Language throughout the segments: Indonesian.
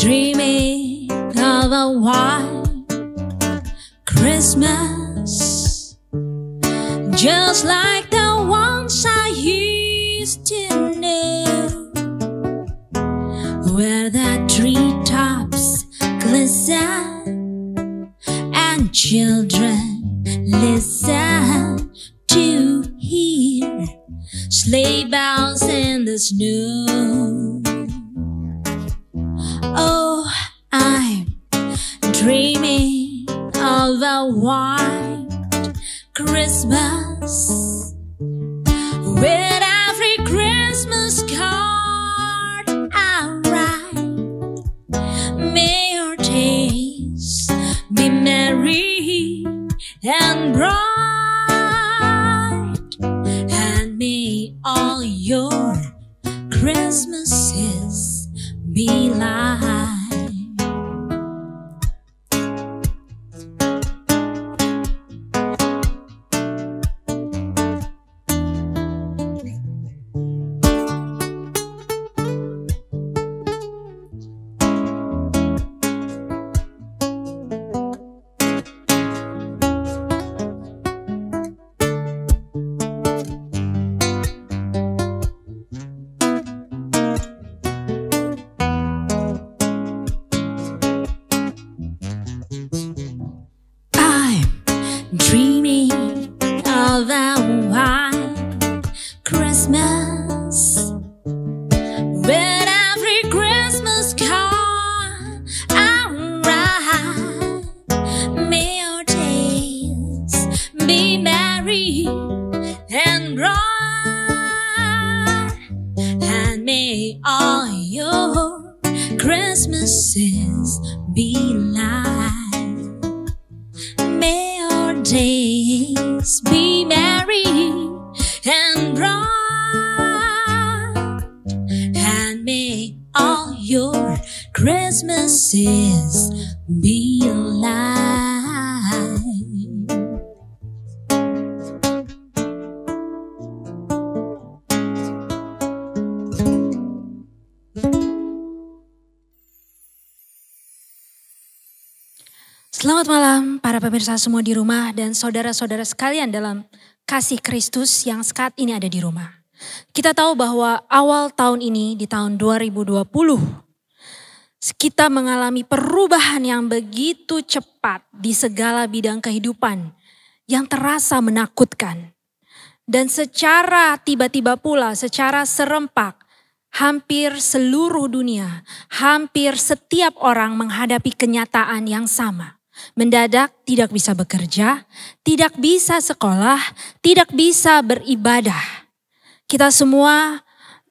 Dreaming of a white Christmas, just like the ones I used to know, where the treetops glisten and children listen to hear sleigh bells in the snow. Oh, I'm dreaming of a white Christmas, with every Christmas card I write. May your days be merry and bright, and may all your Christmases be light. Dreaming of a white Christmas, with every Christmas card I write. May your days be merry and bright, and may all your Christmases be light. May your days be merry and bright, and may all your Christmases be light. Selamat malam para pemirsa semua di rumah dan saudara-saudara sekalian dalam kasih Kristus yang saat ini ada di rumah. Kita tahu bahwa awal tahun ini di tahun 2020 kita mengalami perubahan yang begitu cepat di segala bidang kehidupan yang terasa menakutkan. Dan secara tiba-tiba pula, secara serempak, hampir seluruh dunia, hampir setiap orang menghadapi kenyataan yang sama. Mendadak tidak bisa bekerja, tidak bisa sekolah, tidak bisa beribadah. Kita semua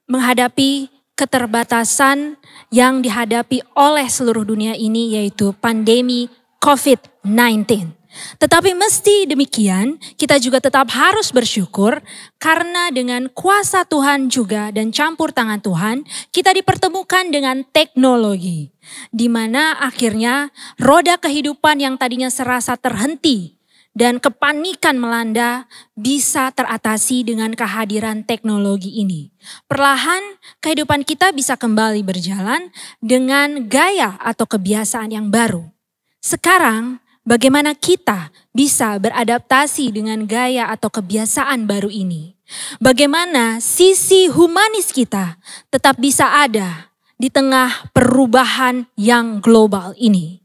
menghadapi keterbatasan yang dihadapi oleh seluruh dunia ini, yaitu pandemi COVID-19. Tetapi meski demikian, kita juga tetap harus bersyukur karena dengan kuasa Tuhan juga dan campur tangan Tuhan, kita dipertemukan dengan teknologi. Di mana akhirnya roda kehidupan yang tadinya serasa terhenti dan kepanikan melanda bisa teratasi dengan kehadiran teknologi ini. Perlahan kehidupan kita bisa kembali berjalan dengan gaya atau kebiasaan yang baru. Sekarang bagaimana kita bisa beradaptasi dengan gaya atau kebiasaan baru ini? Bagaimana sisi humanis kita tetap bisa ada di tengah perubahan yang global ini?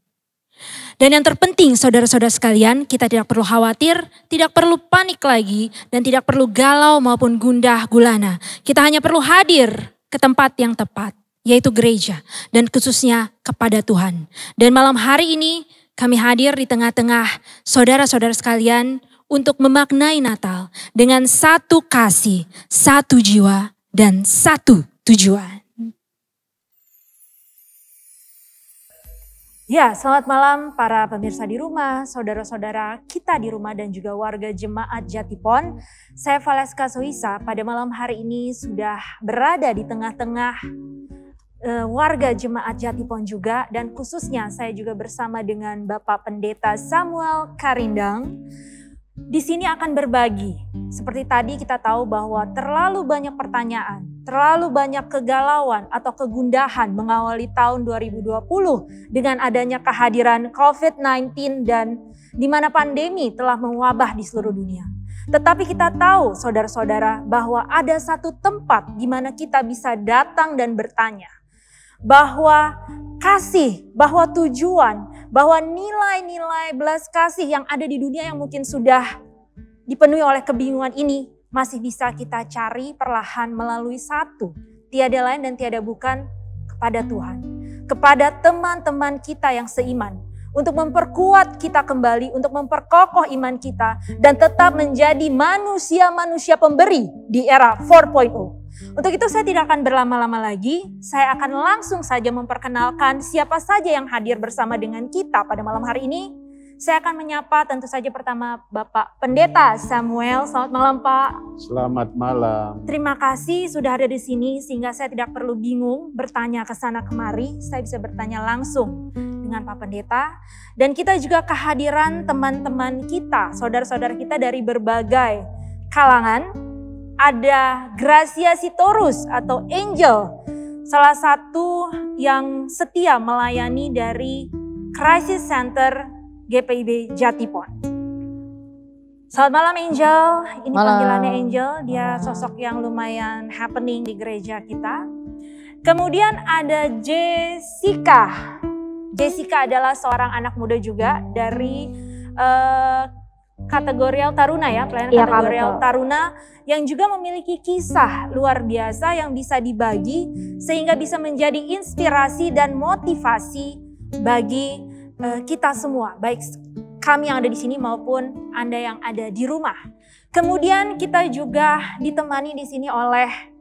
Dan yang terpenting saudara-saudara sekalian, kita tidak perlu khawatir, tidak perlu panik lagi, dan tidak perlu galau maupun gundah gulana. Kita hanya perlu hadir ke tempat yang tepat, yaitu gereja, dan khususnya kepada Tuhan. Dan malam hari ini kami hadir di tengah-tengah saudara-saudara sekalian untuk memaknai Natal dengan satu kasih, satu jiwa, dan satu tujuan. Ya, selamat malam para pemirsa di rumah, saudara-saudara kita di rumah dan juga warga jemaat Jatipon. Saya Valeska Soisa pada malam hari ini sudah berada di tengah-tengah warga jemaat Jatipon juga, dan khususnya saya juga bersama dengan Bapak Pendeta Samuel Karindang. Di sini akan berbagi. Seperti tadi kita tahu bahwa terlalu banyak pertanyaan, terlalu banyak kegalauan atau kegundahan mengawali tahun 2020 dengan adanya kehadiran COVID-19 dan di mana pandemi telah mewabah di seluruh dunia. Tetapi kita tahu saudara-saudara bahwa ada satu tempat di mana kita bisa datang dan bertanya. Bahwa kasih, bahwa tujuan, bahwa nilai-nilai belas kasih yang ada di dunia yang mungkin sudah dipenuhi oleh kebingungan ini masih bisa kita cari perlahan melalui satu, tiada lain dan tiada bukan kepada Tuhan, kepada teman-teman kita yang seiman, untuk memperkuat kita kembali, untuk memperkokoh iman kita dan tetap menjadi manusia-manusia pemberi di era 4.0. Untuk itu saya tidak akan berlama-lama lagi, saya akan langsung saja memperkenalkan siapa saja yang hadir bersama dengan kita pada malam hari ini. Saya akan menyapa tentu saja pertama Bapak Pendeta Samuel. Selamat malam Pak. Selamat malam. Terima kasih sudah ada di sini sehingga saya tidak perlu bingung bertanya ke sana kemari. Saya bisa bertanya langsung dengan Pak Pendeta. Dan kita juga kehadiran teman-teman kita, saudara-saudara kita dari berbagai kalangan. Ada Gracia Sitorus atau Angel, salah satu yang setia melayani dari Crisis Center GPIB Jatipon. Selamat malam Angel, ini malam. Panggilannya Angel, dia sosok yang lumayan happening di gereja kita. Kemudian ada Jessica. Jessica adalah seorang anak muda juga dari kategorial Taruna ya, pelayanan kategorial Taruna yang juga memiliki kisah luar biasa yang bisa dibagi sehingga bisa menjadi inspirasi dan motivasi bagi kita semua, baik kami yang ada di sini maupun Anda yang ada di rumah. Kemudian kita juga ditemani di sini oleh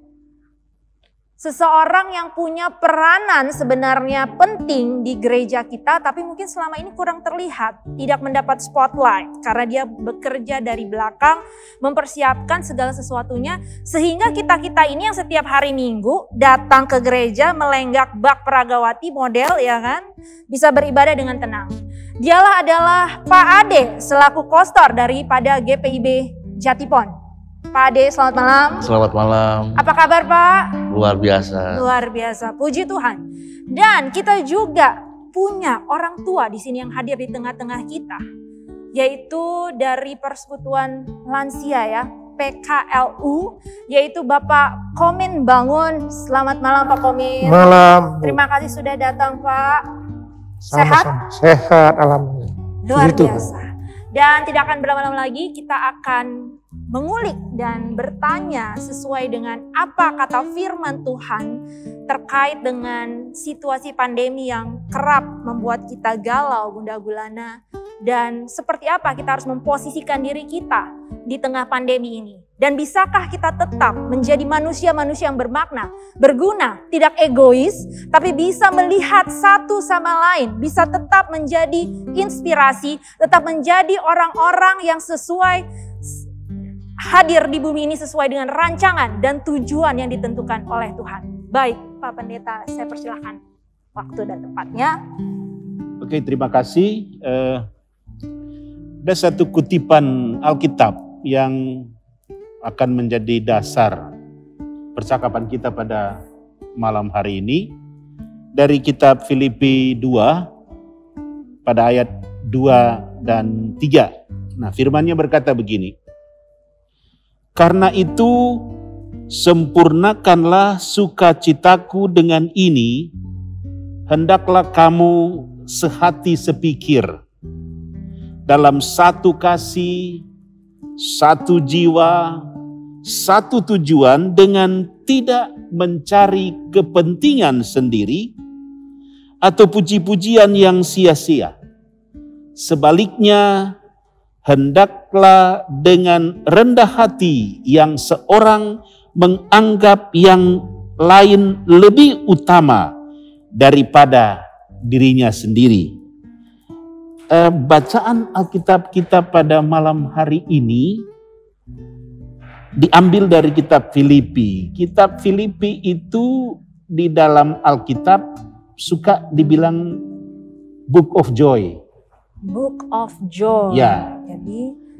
seseorang yang punya peranan sebenarnya penting di gereja kita, tapi mungkin selama ini kurang terlihat, tidak mendapat spotlight karena dia bekerja dari belakang, mempersiapkan segala sesuatunya, sehingga kita-kita ini yang setiap hari Minggu datang ke gereja melenggak bak Peragawati model ya kan, bisa beribadah dengan tenang. Dialah adalah Pak Ade selaku kostor daripada GPIB Jatipon. Pak Ade, selamat malam. Selamat malam. Apa kabar Pak? Luar biasa. Luar biasa, puji Tuhan. Dan kita juga punya orang tua di sini yang hadir di tengah-tengah kita. Yaitu dari Persekutuan Lansia ya, PKLU. Yaitu Bapak Komin Bangun. Selamat malam Pak Komin. Malam. Terima kasih sudah datang Pak. Sama-sama. Sehat alhamdulillah. Luar biasa. Dan tidak akan berlama-lama lagi, kita akan mengulik dan bertanya sesuai dengan apa kata firman Tuhan terkait dengan situasi pandemi yang kerap membuat kita galau, gundah gulana, dan seperti apa kita harus memposisikan diri kita di tengah pandemi ini. Dan bisakah kita tetap menjadi manusia-manusia yang bermakna, berguna, tidak egois, tapi bisa melihat satu sama lain, bisa tetap menjadi inspirasi, tetap menjadi orang-orang yang sesuai hadir di bumi ini sesuai dengan rancangan dan tujuan yang ditentukan oleh Tuhan. Baik, Pak Pendeta, saya persilahkan waktu dan tempatnya. Oke, terima kasih. Ada satu kutipan Alkitab yang akan menjadi dasar percakapan kita pada malam hari ini. Dari kitab Filipi 2 pada ayat 2 dan 3. Nah, firman-Nya berkata begini. Karena itu sempurnakanlah sukacitaku dengan ini, hendaklah kamu sehati sepikir, dalam satu kasih, satu jiwa, satu tujuan dengan tidak mencari kepentingan sendiri atau puji-pujian yang sia-sia. Sebaliknya, hendaklah dengan rendah hati yang seorang menganggap yang lain lebih utama daripada dirinya sendiri. Bacaan Alkitab kita pada malam hari ini diambil dari kitab Filipi. Kitab Filipi itu di dalam Alkitab suka dibilang Book of Joy. Book of Joy. Ya.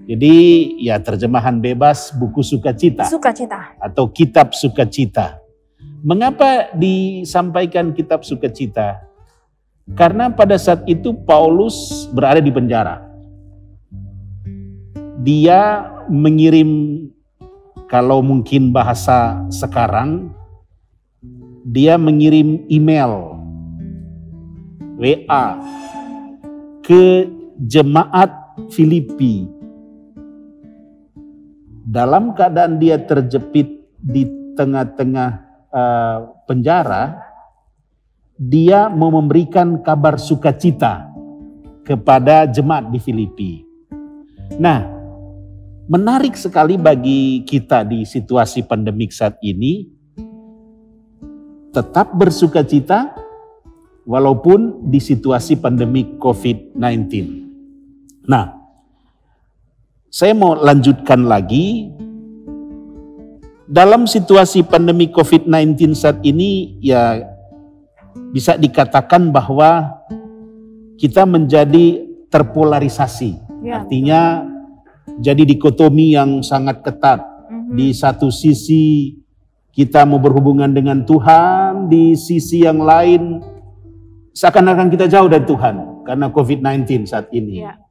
Jadi ya terjemahan bebas buku sukacita. Sukacita. Atau kitab sukacita. Mengapa disampaikan kitab sukacita? Karena pada saat itu Paulus berada di penjara. Dia mengirim, kalau mungkin bahasa sekarang, dia mengirim email, WA, ke jemaat Filipi. Dalam keadaan dia terjepit di tengah-tengah penjara, dia mau memberikan kabar sukacita kepada jemaat di Filipi. Nah, menarik sekali bagi kita di situasi pandemik saat ini, tetap bersukacita walaupun di situasi pandemik COVID-19. Nah, saya mau lanjutkan lagi. Dalam situasi pandemi COVID-19 saat ini, ya bisa dikatakan bahwa kita menjadi terpolarisasi. Ya. Artinya jadi dikotomi yang sangat ketat. Di satu sisi kita mau berhubungan dengan Tuhan, di sisi yang lain seakan-akan kita jauh dari Tuhan karena COVID-19 saat ini. Ya.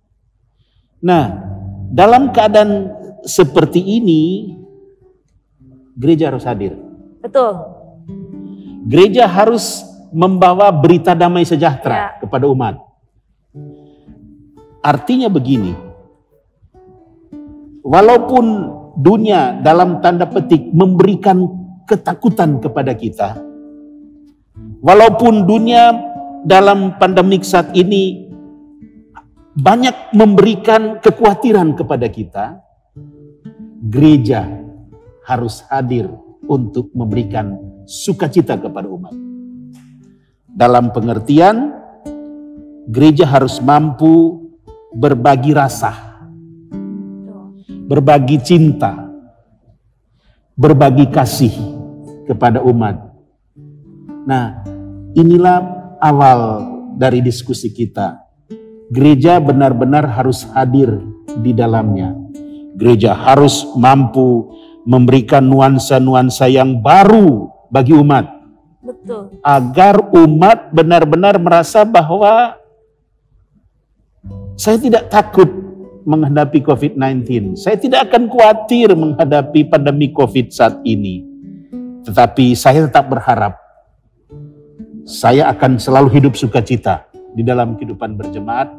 Nah, dalam keadaan seperti ini, gereja harus hadir. Betul. Gereja harus membawa berita damai sejahtera kepada umat. Artinya begini, walaupun dunia dalam tanda petik memberikan ketakutan kepada kita, walaupun dunia dalam pandemik saat ini banyak memberikan kekhawatiran kepada kita, gereja harus hadir untuk memberikan sukacita kepada umat. Dalam pengertian, gereja harus mampu berbagi rasa, berbagi cinta, berbagi kasih kepada umat. Nah, inilah awal dari diskusi kita. Gereja benar-benar harus hadir di dalamnya. Gereja harus mampu memberikan nuansa-nuansa yang baru bagi umat. Betul. Agar umat benar-benar merasa bahwa saya tidak takut menghadapi COVID-19. Saya tidak akan khawatir menghadapi pandemi COVID saat ini. Tetapi saya tetap berharap saya akan selalu hidup sukacita di dalam kehidupan berjemaat.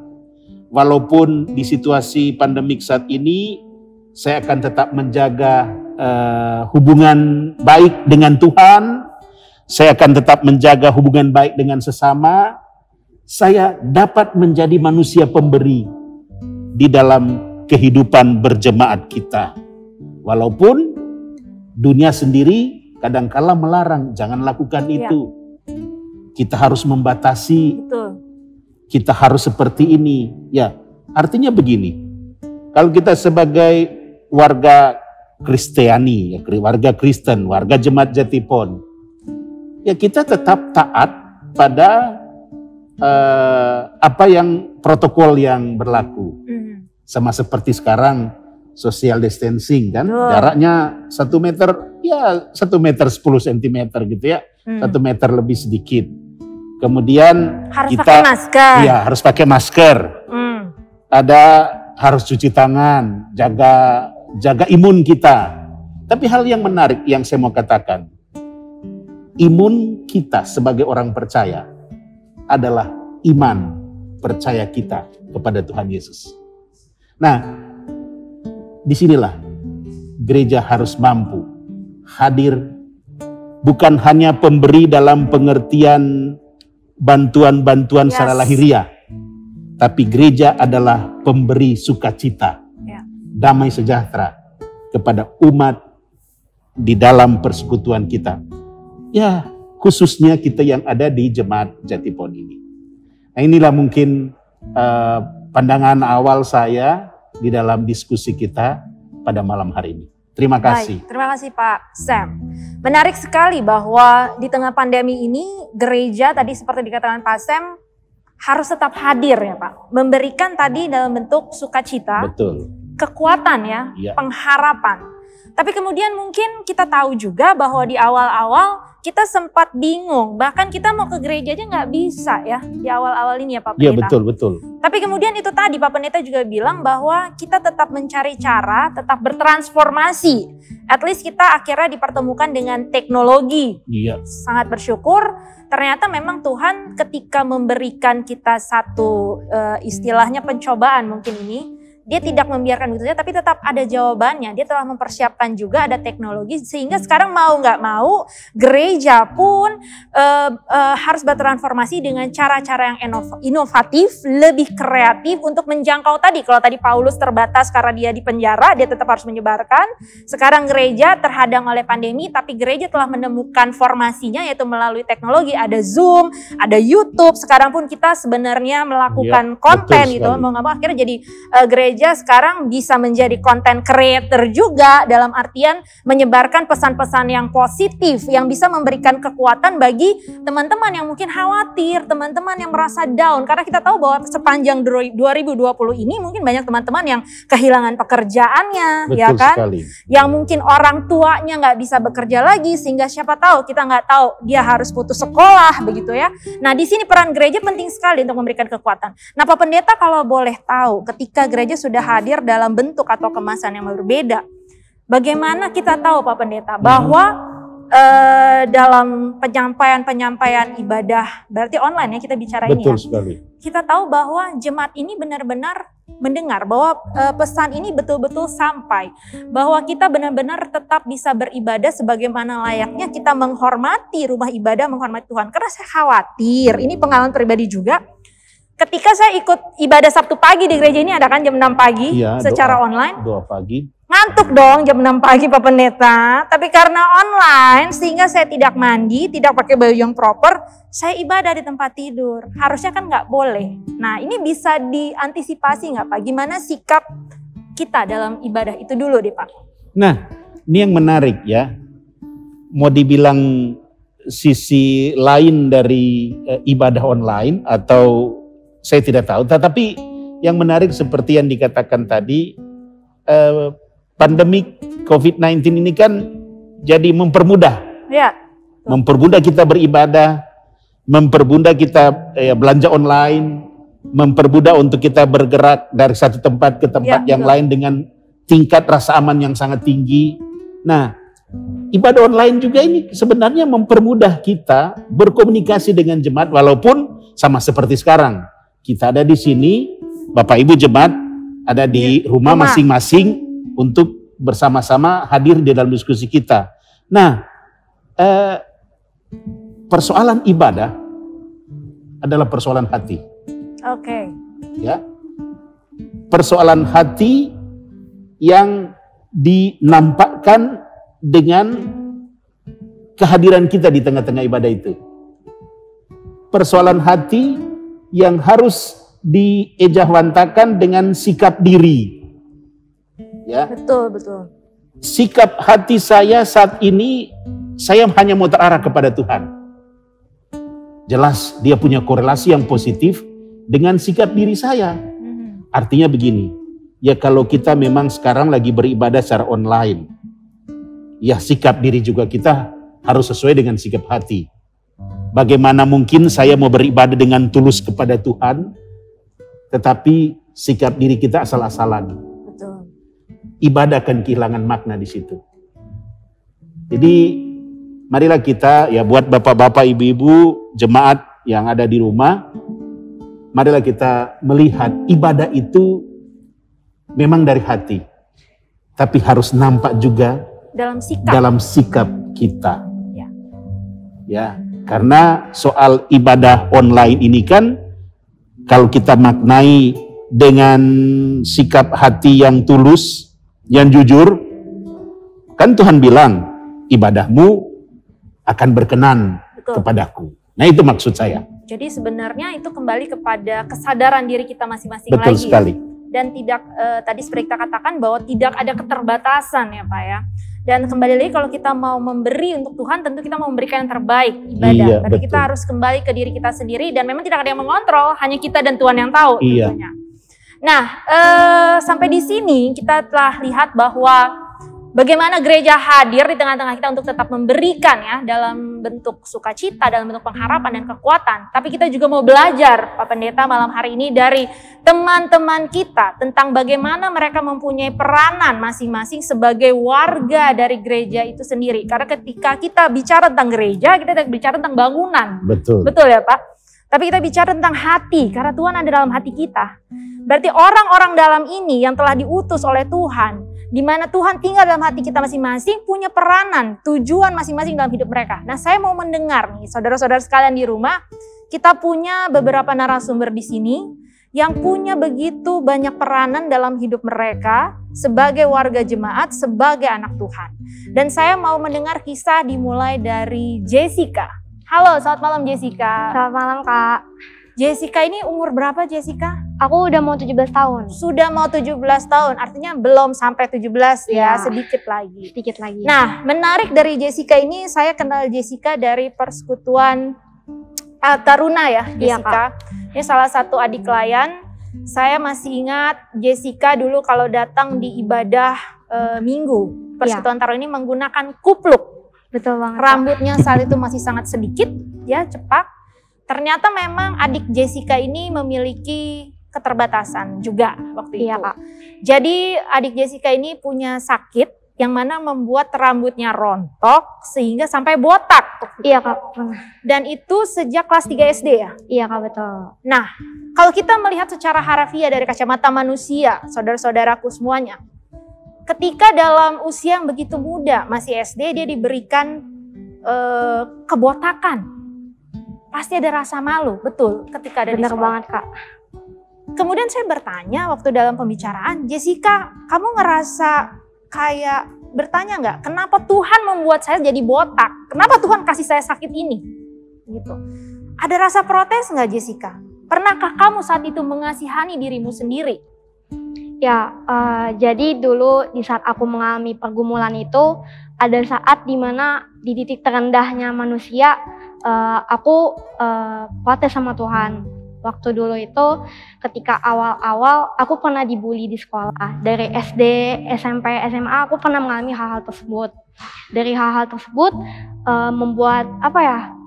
Walaupun di situasi pandemik saat ini, saya akan tetap menjaga hubungan baik dengan Tuhan. Saya akan tetap menjaga hubungan baik dengan sesama. Saya dapat menjadi manusia pemberi di dalam kehidupan berjemaat kita. Walaupun dunia sendiri kadangkala melarang, jangan lakukan itu. Kita harus membatasi. Betul. Kita harus seperti ini. Ya, artinya begini. Kalau kita sebagai warga Kristiani, warga Kristen, warga jemaat Jatipon, ya kita tetap taat pada apa yang protokol yang berlaku. Sama seperti sekarang social distancing kan, jaraknya 1 meter, ya 1 meter 10 cm gitu ya, 1 meter lebih sedikit. Kemudian harus kita pakai masker. Iya, harus pakai masker. Ada harus cuci tangan, jaga imun kita. Tapi hal yang menarik yang saya mau katakan, imun kita sebagai orang percaya adalah iman percaya kita kepada Tuhan Yesus. Nah, disinilah gereja harus mampu hadir, bukan hanya pemberi dalam pengertian bantuan-bantuan secara lahiriah, tapi gereja adalah pemberi sukacita, damai sejahtera kepada umat di dalam persekutuan kita. Ya, khususnya kita yang ada di Jemaat Jatipon ini. Nah, inilah mungkin pandangan awal saya di dalam diskusi kita pada malam hari ini. Terima kasih. Baik, terima kasih Pak Sam. Menarik sekali bahwa di tengah pandemi ini gereja tadi seperti dikatakan Pak Sam harus tetap hadir ya Pak. Memberikan tadi dalam bentuk sukacita, Betul. kekuatan ya, pengharapan. Tapi kemudian mungkin kita tahu juga bahwa di awal-awal kita sempat bingung. Bahkan kita mau ke gereja aja nggak bisa ya di awal-awal ini ya Pak Pendeta. Iya betul. Tapi kemudian itu tadi Pak Pendeta juga bilang bahwa kita tetap mencari cara, tetap bertransformasi. At least kita akhirnya dipertemukan dengan teknologi. Iya. Sangat bersyukur. Ternyata memang Tuhan ketika memberikan kita satu istilahnya pencobaan mungkin ini. Dia tidak membiarkan begitu saja, tapi tetap ada jawabannya. Dia telah mempersiapkan juga ada teknologi sehingga sekarang mau nggak mau gereja pun harus bertransformasi dengan cara-cara yang inovatif, lebih kreatif untuk menjangkau tadi. Kalau tadi Paulus terbatas karena dia di penjara, dia tetap harus menyebarkan. Sekarang gereja terhadang oleh pandemi, tapi gereja telah menemukan formasinya yaitu melalui teknologi. Ada Zoom, ada YouTube. Sekarang pun kita sebenarnya melakukan konten gitu. Mau nggak mau akhirnya jadi gereja sekarang bisa menjadi content creator juga dalam artian menyebarkan pesan-pesan yang positif yang bisa memberikan kekuatan bagi teman-teman yang mungkin khawatir, teman-teman yang merasa down karena kita tahu bahwa sepanjang 2020 ini mungkin banyak teman-teman yang kehilangan pekerjaannya. Betul ya kan? sekali. Yang mungkin orang tuanya nggak bisa bekerja lagi sehingga siapa tahu kita nggak tahu dia harus putus sekolah begitu ya. Nah di sini peran gereja penting sekali untuk memberikan kekuatan. Nah Pak Pendeta kalau boleh tahu ketika gereja sudah hadir dalam bentuk atau kemasan yang berbeda. Bagaimana kita tahu Pak Pendeta bahwa dalam penyampaian ibadah berarti online ya kita bicara ini ya. Betul sekali. Kita tahu bahwa jemaat ini benar-benar mendengar bahwa pesan ini betul-betul sampai. Bahwa kita benar-benar tetap bisa beribadah sebagaimana layaknya kita menghormati rumah ibadah, menghormati Tuhan. Karena saya khawatir, ini pengalaman pribadi juga. Ketika saya ikut ibadah Sabtu pagi di gereja ini ada kan jam 6 pagi secara online. Doa pagi. Ngantuk dong jam 6 pagi Pak Pendeta. Tapi karena online sehingga saya tidak mandi, tidak pakai baju yang proper, saya ibadah di tempat tidur. Harusnya kan nggak boleh. Nah ini bisa diantisipasi nggak Pak? Gimana sikap kita dalam ibadah itu dulu deh Pak. Nah ini yang menarik ya. Mau dibilang sisi lain dari ibadah online atau saya tidak tahu, tetapi yang menarik seperti yang dikatakan tadi, pandemi COVID-19 ini kan jadi mempermudah. Ya. Mempermudah kita beribadah, mempermudah kita belanja online, mempermudah untuk kita bergerak dari satu tempat ke tempat yang lain dengan tingkat rasa aman yang sangat tinggi. Nah, ibadah online juga ini sebenarnya mempermudah kita berkomunikasi dengan jemaat walaupun sama seperti sekarang. Kita ada di sini, Bapak Ibu jemaat ada di rumah masing-masing untuk bersama-sama hadir di dalam diskusi kita. Nah, persoalan ibadah adalah persoalan hati. Oke. Ya, persoalan hati yang dinampakkan dengan kehadiran kita di tengah-tengah ibadah itu. Persoalan hati yang harus diejawantahkan dengan sikap diri. Ya. Betul. Sikap hati saya saat ini, saya hanya mau terarah kepada Tuhan. Jelas dia punya korelasi yang positif dengan sikap diri saya. Artinya begini, ya kalau kita memang sekarang lagi beribadah secara online, ya sikap diri juga kita harus sesuai dengan sikap hati. Bagaimana mungkin saya mau beribadah dengan tulus kepada Tuhan, tetapi sikap diri kita asal-asalan. Betul. Ibadah akan kehilangan makna di situ. Jadi marilah kita ya buat bapak-bapak, ibu-ibu, jemaat yang ada di rumah, marilah kita melihat ibadah itu memang dari hati, tapi harus nampak juga dalam sikap kita. Ya, karena soal ibadah online ini kan, kalau kita maknai dengan sikap hati yang tulus, yang jujur, kan Tuhan bilang, ibadahmu akan berkenan kepadaku. Nah itu maksud saya. Jadi sebenarnya itu kembali kepada kesadaran diri kita masing-masing lagi. Betul sekali. Dan tidak, tadi seperti kita katakan bahwa tidak ada keterbatasan ya Pak ya. Dan kembali lagi kalau kita mau memberi untuk Tuhan, tentu kita mau memberikan yang terbaik, ibadah. Iya, berarti kita harus kembali ke diri kita sendiri dan memang tidak ada yang mengontrol, hanya kita dan Tuhan yang tahu tentunya. Nah, sampai di sini kita telah lihat bahwa bagaimana gereja hadir di tengah-tengah kita untuk tetap memberikan ya, dalam bentuk sukacita, dalam bentuk pengharapan dan kekuatan. Tapi kita juga mau belajar, Pak Pendeta, malam hari ini dari teman-teman kita tentang bagaimana mereka mempunyai peranan masing-masing sebagai warga dari gereja itu sendiri. Karena ketika kita bicara tentang gereja, kita tidak bicara tentang bangunan. Betul. Betul ya Pak? Tapi kita bicara tentang hati, karena Tuhan ada dalam hati kita. Berarti orang-orang dalam ini yang telah diutus oleh Tuhan, di mana Tuhan tinggal dalam hati kita masing-masing, punya peranan, tujuan masing-masing dalam hidup mereka. Nah, saya mau mendengar nih, saudara-saudara sekalian di rumah, kita punya beberapa narasumber di sini yang punya begitu banyak peranan dalam hidup mereka sebagai warga jemaat, sebagai anak Tuhan. Dan saya mau mendengar kisah dimulai dari Jessica. Halo, selamat malam Jessica. Selamat malam Kak. Jessica ini umur berapa Jessica? Aku udah mau 17 tahun. Sudah mau 17 tahun, artinya belum sampai 17 ya, sedikit lagi. Sedikit lagi. Nah, menarik dari Jessica ini, saya kenal Jessica dari persekutuan Taruna ya, Jessica. Ini salah satu adik klien. Saya masih ingat Jessica dulu kalau datang di ibadah minggu. Persekutuan Taruna ini menggunakan kupluk. Betul banget. Rambutnya saat itu masih sangat sedikit, ya cepak. Ternyata memang adik Jessica ini memiliki keterbatasan juga waktu itu. Kak. Jadi adik Jessica ini punya sakit yang mana membuat rambutnya rontok sehingga sampai botak. Iya Kak, pernah. Dan itu sejak kelas 3 SD ya? Iya Kak, betul. Nah, kalau kita melihat secara harafiah dari kacamata manusia, saudara-saudaraku semuanya, ketika dalam usia yang begitu muda, masih SD, dia diberikan kebotakan. Pasti ada rasa malu, betul, ketika ada di sekolah. Benar banget Kak. Kemudian saya bertanya waktu dalam pembicaraan, Jessica, kamu ngerasa kayak bertanya nggak, kenapa Tuhan membuat saya jadi botak? Kenapa Tuhan kasih saya sakit ini? Gitu. Ada rasa protes nggak Jessica? Pernahkah kamu saat itu mengasihani dirimu sendiri? Ya, jadi dulu di saat aku mengalami pergumulan itu, ada saat dimana di titik terendahnya manusia, aku protes sama Tuhan. Waktu dulu itu ketika awal-awal aku pernah dibully di sekolah. Dari SD, SMP, SMA aku pernah mengalami hal-hal tersebut. Dari hal-hal tersebut membuat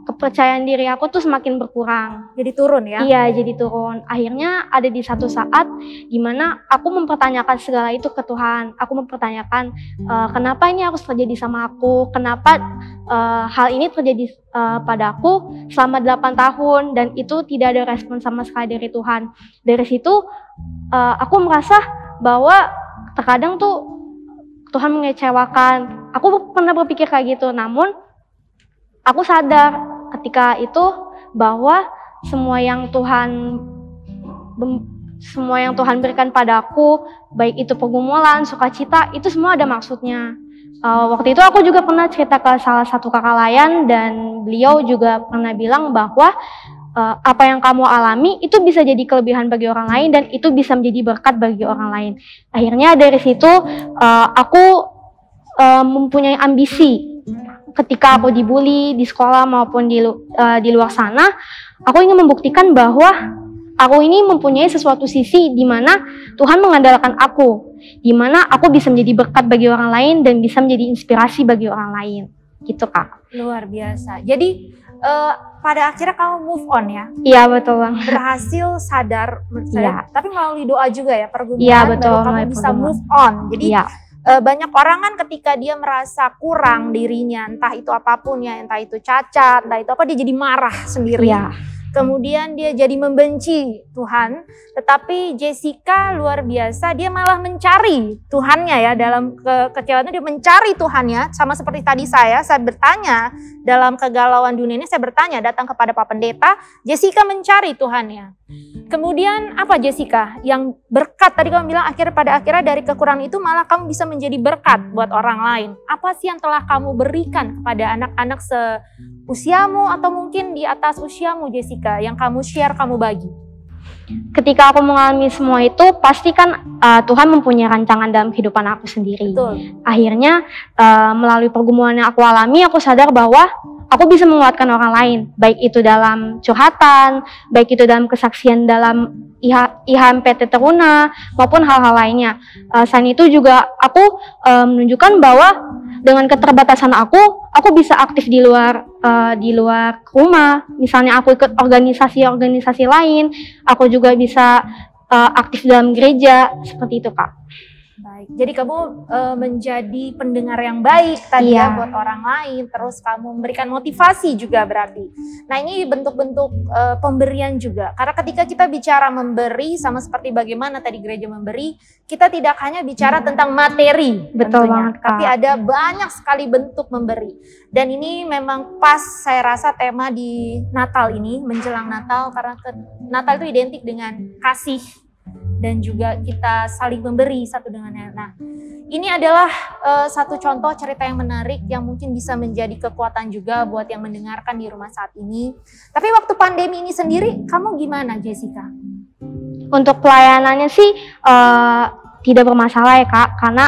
kepercayaan diri aku tuh semakin berkurang. Jadi turun ya? Iya, jadi turun. Akhirnya ada di satu saat di mana aku mempertanyakan segala itu ke Tuhan. Aku mempertanyakan kenapa ini harus terjadi sama aku? Kenapa hal ini terjadi padaku selama 8 tahun dan itu tidak ada respon sama sekali dari Tuhan. Dari situ aku merasa bahwa terkadang tuh Tuhan mengecewakan. Aku pernah berpikir kayak gitu, namun aku sadar ketika itu bahwa semua yang Tuhan berikan padaku, baik itu pergumulan, sukacita, itu semua ada maksudnya. Waktu itu aku juga pernah cerita ke salah satu kakak layan dan beliau juga pernah bilang bahwa apa yang kamu alami itu bisa jadi kelebihan bagi orang lain dan itu bisa menjadi berkat bagi orang lain. Akhirnya dari situ aku mempunyai ambisi. Ketika aku dibully di sekolah maupun di luar sana, aku ingin membuktikan bahwa aku ini mempunyai sesuatu sisi di mana Tuhan mengandalkan aku, di mana aku bisa menjadi berkat bagi orang lain dan bisa menjadi inspirasi bagi orang lain. Gitu Kak. Luar biasa. Jadi pada akhirnya kamu move on ya? Iya betul Bang. Berhasil sadar, iya. Tapi melalui doa juga ya, pergumulan, iya, betul, baru kamu bisa move on. Jadi iya. Banyak orang kan ketika dia merasa kurang dirinya, entah itu apapun ya, entah itu cacat, entah itu apa, dia jadi marah sendiri. Iya. kemudian dia jadi membenci Tuhan. Tetapi Jessica luar biasa, dia malah mencari Tuhannya ya, dalam kekecewaan dia mencari Tuhannya. Sama seperti tadi saya bertanya dalam kegalauan dunia ini, saya bertanya datang kepada Pak Pendeta, Jessica mencari Tuhannya. Kemudian apa Jessica? Yang berkat tadi kamu bilang pada akhirnya dari kekurangan itu malah kamu bisa menjadi berkat buat orang lain. Apa sih yang telah kamu berikan kepada anak-anak seusiamu atau mungkin di atas usiamu Jessica yang kamu share, kamu bagi? Ketika aku mengalami semua itu, pasti kan Tuhan mempunyai rancangan dalam kehidupan aku sendiri. Betul. Akhirnya melalui pergumulan yang aku alami, aku sadar bahwa aku bisa menguatkan orang lain, baik itu dalam curhatan, baik itu dalam kesaksian dalam IHMPT Teruna, maupun hal-hal lainnya. Selain itu juga aku menunjukkan bahwa dengan keterbatasan aku bisa aktif di luar rumah. Misalnya aku ikut organisasi-organisasi lain, aku juga bisa aktif dalam gereja, seperti itu Kak. Baik, jadi kamu menjadi pendengar yang baik tadi ya buat orang lain, terus kamu memberikan motivasi juga berarti. Nah ini bentuk-bentuk pemberian juga, karena ketika kita bicara memberi sama seperti bagaimana tadi gereja memberi, kita tidak hanya bicara tentang materi, betul tentunya, banget, tapi ada banyak sekali bentuk memberi. Dan ini memang pas saya rasa tema di Natal ini, menjelang Natal, karena Natal itu identik dengan kasih dan juga kita saling memberi satu dengan yang lain. Nah, ini adalah satu contoh cerita yang menarik yang mungkin bisa menjadi kekuatan juga buat yang mendengarkan di rumah saat ini. Tapi waktu pandemi ini sendiri, kamu gimana Jessica? Untuk pelayanannya sih tidak bermasalah ya Kak, karena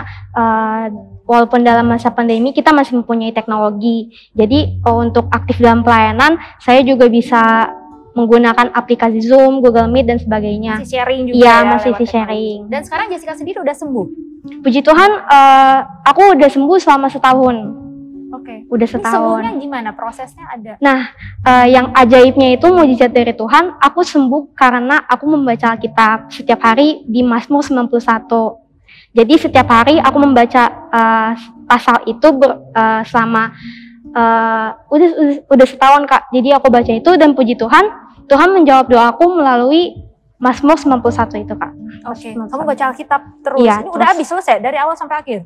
walaupun dalam masa pandemi kita masih mempunyai teknologi. Jadi untuk aktif dalam pelayanan, saya juga bisa menggunakan aplikasi Zoom, Google Meet dan sebagainya. Masih sharing juga ya? Iya, masih sharing. Dan sekarang Jessica sendiri udah sembuh? Puji Tuhan, aku udah sembuh selama setahun. Oke. Udah setahun. Sembuhnya gimana? Prosesnya ada? Nah, yang ajaibnya itu mujizat dari Tuhan, aku sembuh karena aku membaca Alkitab setiap hari di Mazmur 91. Jadi setiap hari aku membaca pasal itu selama udah setahun Kak. Jadi aku baca itu dan puji Tuhan, Tuhan menjawab doaku melalui Mazmur 91 itu Kak. Oke. Kamu baca Alkitab terus? Iya, ini udah habis selesai dari awal sampai akhir?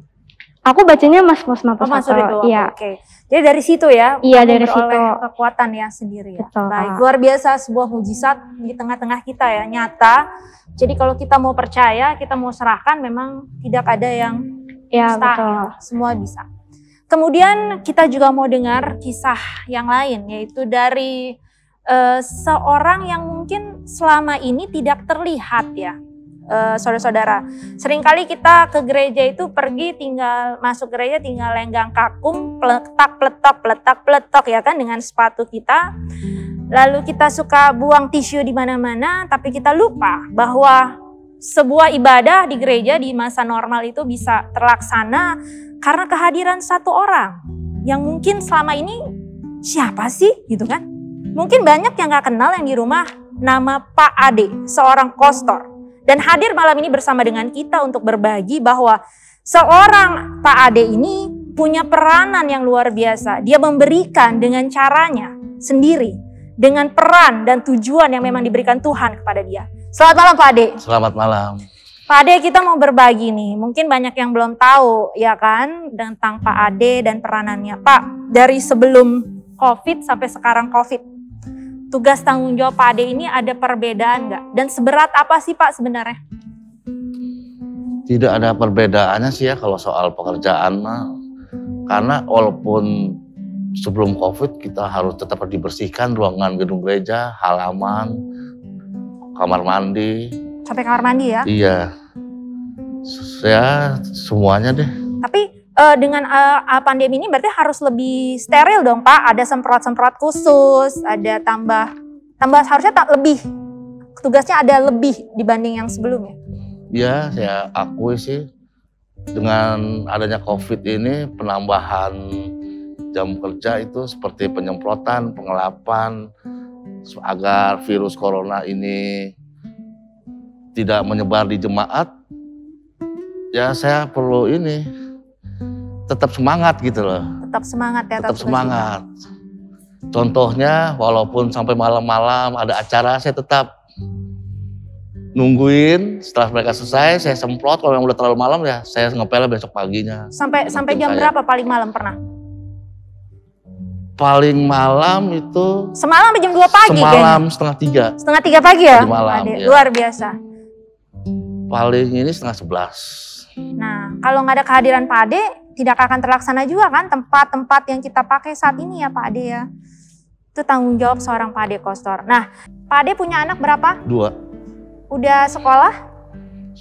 Aku bacanya Mazmur 91. Itu. Iya. Oke. Jadi dari situ ya? Iya, dari situ. Kekuatan ya sendiri ya. Betul, baik. Luar biasa, sebuah mujizat di tengah-tengah kita ya, nyata. Jadi kalau kita mau percaya, kita mau serahkan, memang tidak ada yang mustahil. Semua bisa. Kemudian kita juga mau dengar kisah yang lain, yaitu dari seorang yang mungkin selama ini tidak terlihat ya, saudara-saudara. Seringkali kita ke gereja itu pergi tinggal masuk gereja tinggal lenggang kakung, peletak-peletok ya kan dengan sepatu kita. Lalu kita suka buang tisu di mana-mana, tapi kita lupa bahwa sebuah ibadah di gereja di masa normal itu bisa terlaksana karena kehadiran satu orang yang mungkin selama ini siapa sih gitu kan. Mungkin banyak yang gak kenal yang di rumah nama Pak Ade, seorang kostor. Dan hadir malam ini bersama dengan kita untuk berbagi bahwa seorang Pak Ade ini punya peranan yang luar biasa. Dia memberikan dengan caranya sendiri, dengan peran dan tujuan yang memang diberikan Tuhan kepada dia. Selamat malam Pak Ade. Selamat malam. Pak Ade, kita mau berbagi nih, mungkin banyak yang belum tahu ya kan tentang Pak Ade dan peranannya. Pak, dari sebelum COVID sampai sekarang COVID, tugas tanggung jawab Pak Ade ini ada perbedaan nggak? Dan seberat apa sih Pak sebenarnya? Tidak ada perbedaannya sih ya kalau soal pekerjaan mah. Karena walaupun sebelum COVID kita harus tetap dibersihkan ruangan gedung gereja, halaman, kamar mandi. Sampai kamar mandi ya? Iya. Ya semuanya deh. Tapi dengan pandemi ini berarti harus lebih steril dong Pak. Ada semprot-semprot khusus, ada tambah harusnya lebih. Tugasnya ada lebih dibanding yang sebelumnya. Ya saya akui sih dengan adanya COVID ini penambahan jam kerja itu seperti penyemprotan, pengelapan agar virus corona ini tidak menyebar di jemaat. Ya saya perlu ini tetap semangat gitu loh. Tetap semangat ya. Tetap semangat. Contohnya walaupun sampai malam-malam ada acara, saya tetap nungguin. Setelah mereka selesai, saya semprot. Kalau yang udah terlalu malam ya saya ngepel besok paginya. Sampai jam berapa paling malam pernah? Paling malam itu Semalam sampai jam 2 pagi semalam kayaknya. setengah 3. Setengah 3 pagi ya? Tadi malam, Ade, ya. luar biasa. Paling ini setengah 11. Nah, kalau nggak ada kehadiran Pak Ade, tidak akan terlaksana juga kan tempat-tempat yang kita pakai saat ini ya Pak Ade ya. Itu tanggung jawab seorang Pak Ade Kostor. Nah, Pak Ade punya anak berapa? 2. Udah sekolah?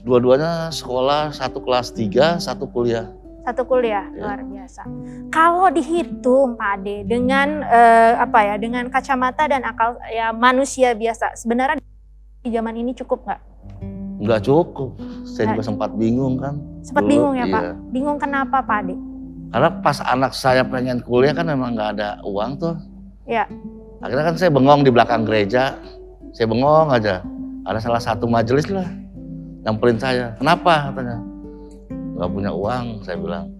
Dua-duanya sekolah, satu kelas 3, satu kuliah. Satu kuliah, Ya. luar biasa. Kalau dihitung Pak Ade dengan dengan kacamata dan akal ya manusia biasa, sebenarnya di zaman ini cukup nggak? Nggak cukup, saya juga sempat bingung kan. Sempat Dulu, bingung ya iya. Pak? Bingung kenapa Pak Ade? Karena pas anak saya pengen kuliah kan memang nggak ada uang tuh. Ya. Akhirnya kan saya bengong di belakang gereja, saya bengong aja. Ada salah satu majelis lah, nyamperin saya. Kenapa katanya? Nggak punya uang, saya bilang.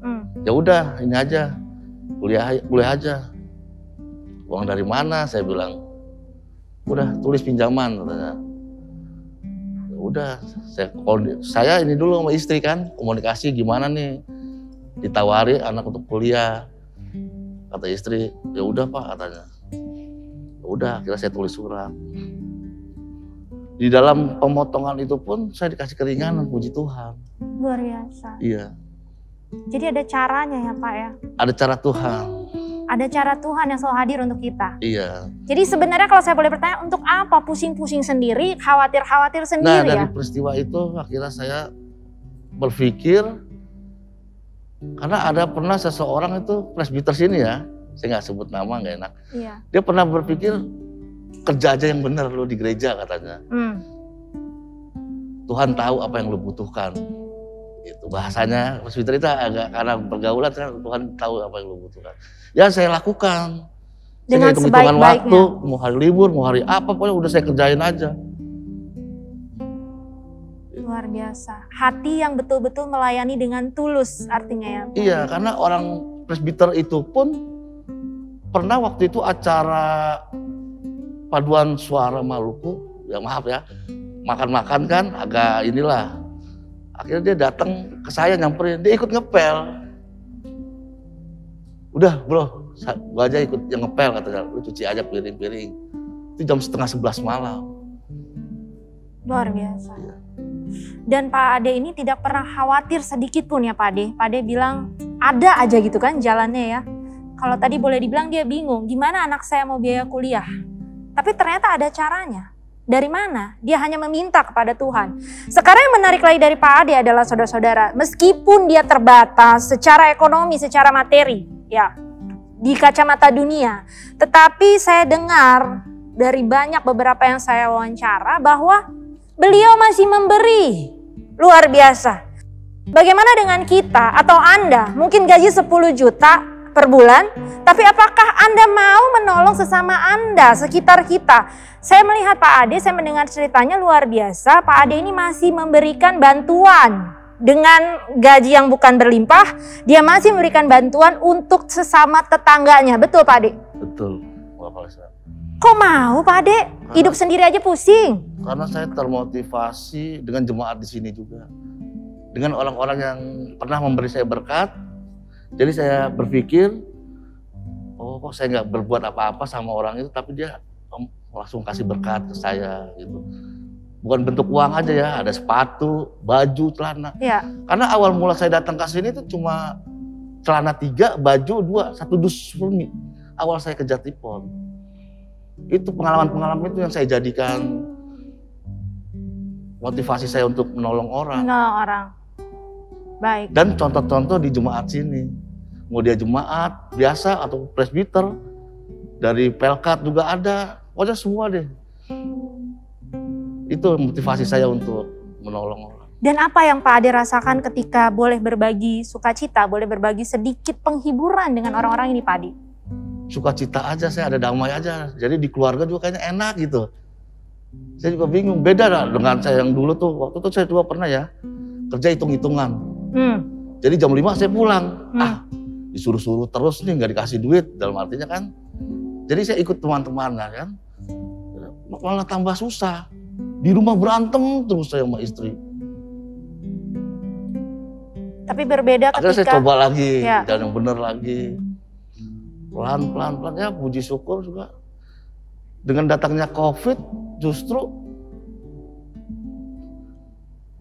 Ya udah, ini aja, kuliah aja. Uang dari mana? Saya bilang. Udah, tulis pinjaman katanya. Ya udah, saya ini dulu sama istri kan, komunikasi gimana nih, ditawari anak untuk kuliah. Kata istri, ya udah Pak katanya. Ya udah, akhirnya saya tulis surat. Di dalam pemotongan itu pun saya dikasih keringanan, puji Tuhan. Luar biasa. Iya, Jadi ada caranya ya Pak ya? ada cara Tuhan. Ada cara Tuhan yang selalu hadir untuk kita. Iya. Jadi sebenarnya kalau saya boleh bertanya, untuk apa pusing-pusing sendiri, khawatir-khawatir Nah, sendiri dari ya? peristiwa itu akhirnya saya berpikir, karena ada pernah seseorang itu presbiter sini ya, saya nggak sebut nama, nggak enak. Iya. Dia pernah berpikir, kerja aja yang benar lo di gereja katanya. Tuhan tahu apa yang lo butuhkan. Itu bahasanya presbiter itu agak karena pergaulan kan, Tuhan tahu apa yang lo butuhkan. Ya saya lakukan. Dengan Saya hitung-hitungan waktu, sebaik-baiknya. mau hari libur, mau hari apa, pokoknya udah saya kerjain aja. Luar biasa. Hati yang betul-betul melayani dengan tulus artinya ya. Iya, karena orang presbiter itu pun pernah waktu itu acara paduan suara Maluku, ya maaf ya, makan-makan kan agak inilah. Akhirnya dia datang ke saya nyamperin, dia ikut ngepel. Udah bro, gua aja ikut yang ngepel katanya, lu cuci aja piring-piring. Itu jam setengah 11 malam. Luar biasa. Dan Pak Ade ini tidak pernah khawatir sedikit pun ya Pak Ade. Pak Ade bilang ada aja gitu kan jalannya ya. Kalau tadi boleh dibilang dia bingung, gimana anak saya mau biaya kuliah. Tapi ternyata ada caranya. Dari mana? Dia hanya meminta kepada Tuhan. Sekarang yang menarik lagi dari Pak Ade adalah saudara-saudara, meskipun dia terbatas secara ekonomi, secara materi, ya di kacamata dunia. Tetapi saya dengar dari beberapa yang saya wawancara bahwa beliau masih memberi. Luar biasa. Bagaimana dengan kita atau Anda? Mungkin gaji 10 juta per bulan, tapi apakah Anda mau menolong sesama Anda, sekitar kita? Saya melihat Pak Ade, saya mendengar ceritanya luar biasa. Pak Ade ini masih memberikan bantuan dengan gaji yang bukan berlimpah. Dia masih memberikan bantuan untuk sesama tetangganya. Betul Pak Ade? Betul, Bapak Lesa. Kok mau Pak Ade? Hidup sendiri aja pusing. Karena saya termotivasi dengan jemaat di sini juga. Dengan orang-orang yang pernah memberi saya berkat. Jadi saya berpikir, oh kok saya nggak berbuat apa-apa sama orang itu, tapi dia langsung kasih berkat ke saya gitu. Bukan bentuk uang aja ya, ada sepatu, baju, celana. Ya. Karena awal mula saya datang ke sini itu cuma celana 3, baju 2, 1 dus fulmi. Awal saya ke Jatipon. Itu pengalaman-pengalaman itu yang saya jadikan motivasi saya untuk menolong orang. Menolong orang. Baik. Dan contoh-contoh di jemaat sini. Mau dia jemaat biasa atau presbiter, dari Pelkat juga ada, pokoknya semua deh. Itu motivasi saya untuk menolong orang. Dan apa yang Pak Ade rasakan ketika boleh berbagi sukacita, boleh berbagi sedikit penghiburan dengan orang-orang ini Pak Ade? Sukacita aja, saya ada damai aja. Jadi di keluarga juga kayaknya enak gitu. Saya juga bingung, beda lah dengan saya yang dulu tuh. Waktu itu saya juga pernah ya, kerja hitung-hitungan. Jadi jam 5 saya pulang. Disuruh-suruh terus nih, nggak dikasih duit. Dalam artinya kan, Jadi saya ikut teman-temannya kan, malah tambah susah. Di rumah berantem terus saya sama istri. Tapi berbeda ketika... Akhirnya saya coba lagi, Ya. jalan yang benar lagi. Pelan-pelan ya puji syukur juga. Dengan datangnya COVID justru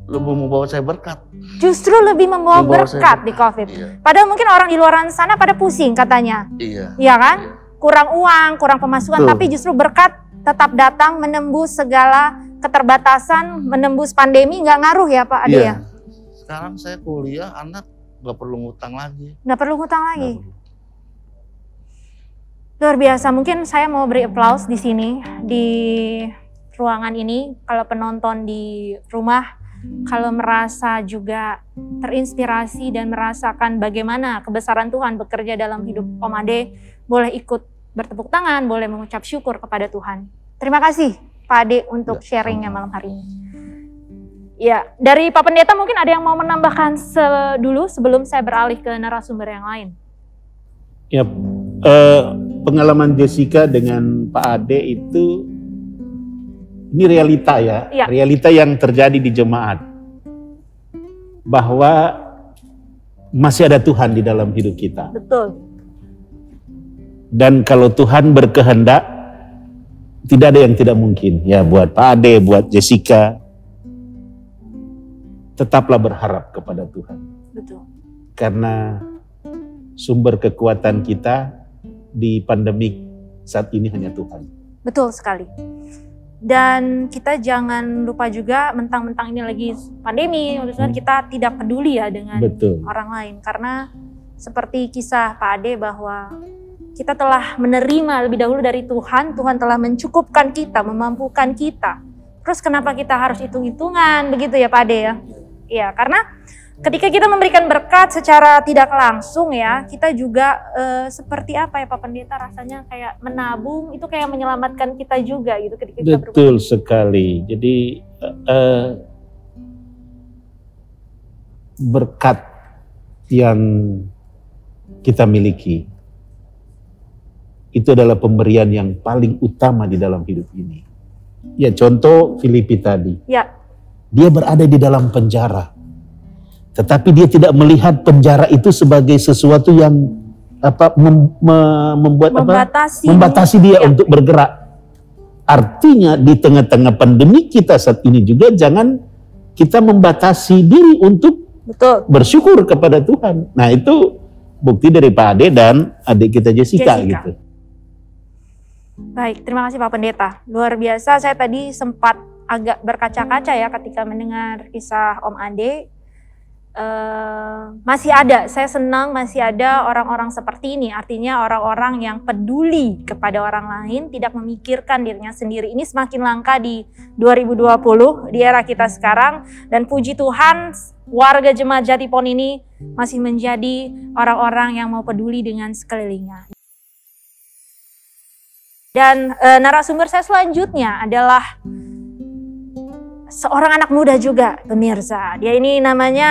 lebih membawa saya berkat. Justru lebih membawa Membawa saya berkat di COVID. Iya. Padahal mungkin orang di luar sana pada pusing katanya. Iya. Iya kan? Kurang uang, kurang pemasukan, Betul. tapi justru berkat tetap datang menembus segala keterbatasan, menembus pandemi, nggak ngaruh ya Pak Ade ya? Iya. Sekarang saya kuliah, anak nggak perlu ngutang lagi. Nggak perlu ngutang lagi. Nggak perlu. Luar biasa, mungkin saya mau beri aplaus di sini, di ruangan ini. Kalau penonton di rumah, kalau merasa juga terinspirasi dan merasakan bagaimana kebesaran Tuhan bekerja dalam hidup Om Ade, boleh ikut bertepuk tangan, boleh mengucap syukur kepada Tuhan. Terima kasih Pak Ade untuk sharingnya malam hari ini. Ya, dari Pak Pendeta mungkin ada yang mau menambahkan dulu sebelum saya beralih ke narasumber yang lain. Ya, pengalaman Jessica dengan Pak Ade itu ini realita ya, Iya. realita yang terjadi di jemaat. Bahwa masih ada Tuhan di dalam hidup kita. Betul. Dan kalau Tuhan berkehendak, tidak ada yang tidak mungkin. Ya, buat Pak Ade, buat Jessica, tetaplah berharap kepada Tuhan. Betul. Karena sumber kekuatan kita di pandemik saat ini hanya Tuhan. Betul sekali. Dan kita jangan lupa juga mentang-mentang ini lagi pandemi, kita tidak peduli ya dengan Betul. orang lain. Karena seperti kisah Pak Ade bahwa kita telah menerima lebih dahulu dari Tuhan, Tuhan telah mencukupkan kita, memampukan kita. Terus kenapa kita harus hitung-hitungan begitu ya Pak Ade ya? Iya, karena ketika kita memberikan berkat secara tidak langsung ya, kita juga seperti apa ya Pak Pendeta, rasanya kayak menabung, itu kayak menyelamatkan kita juga gitu ketika kita berbuat. Betul sekali. Jadi berkat yang kita miliki itu adalah pemberian yang paling utama di dalam hidup ini. Ya, contoh Filipi tadi. Ya, Dia berada di dalam penjara. Tetapi dia tidak melihat penjara itu sebagai sesuatu yang membatasi dia Ya. untuk bergerak. Artinya di tengah-tengah pandemi kita saat ini juga jangan kita membatasi diri untuk betul. bersyukur kepada Tuhan. Nah, itu bukti dari Pak Ade dan adik kita Jessica. Gitu. Baik, terima kasih Pak Pendeta. Luar biasa, saya tadi sempat agak berkaca-kaca ya ketika mendengar kisah Om Ade. Masih ada, saya senang masih ada orang-orang seperti ini. Artinya orang-orang yang peduli kepada orang lain, tidak memikirkan dirinya sendiri. Ini semakin langka di 2020, di era kita sekarang. Dan puji Tuhan, warga Jemaat Jatipon ini masih menjadi orang-orang yang mau peduli dengan sekelilingnya. Dan narasumber saya selanjutnya adalah seorang anak muda juga, pemirsa. Dia ini namanya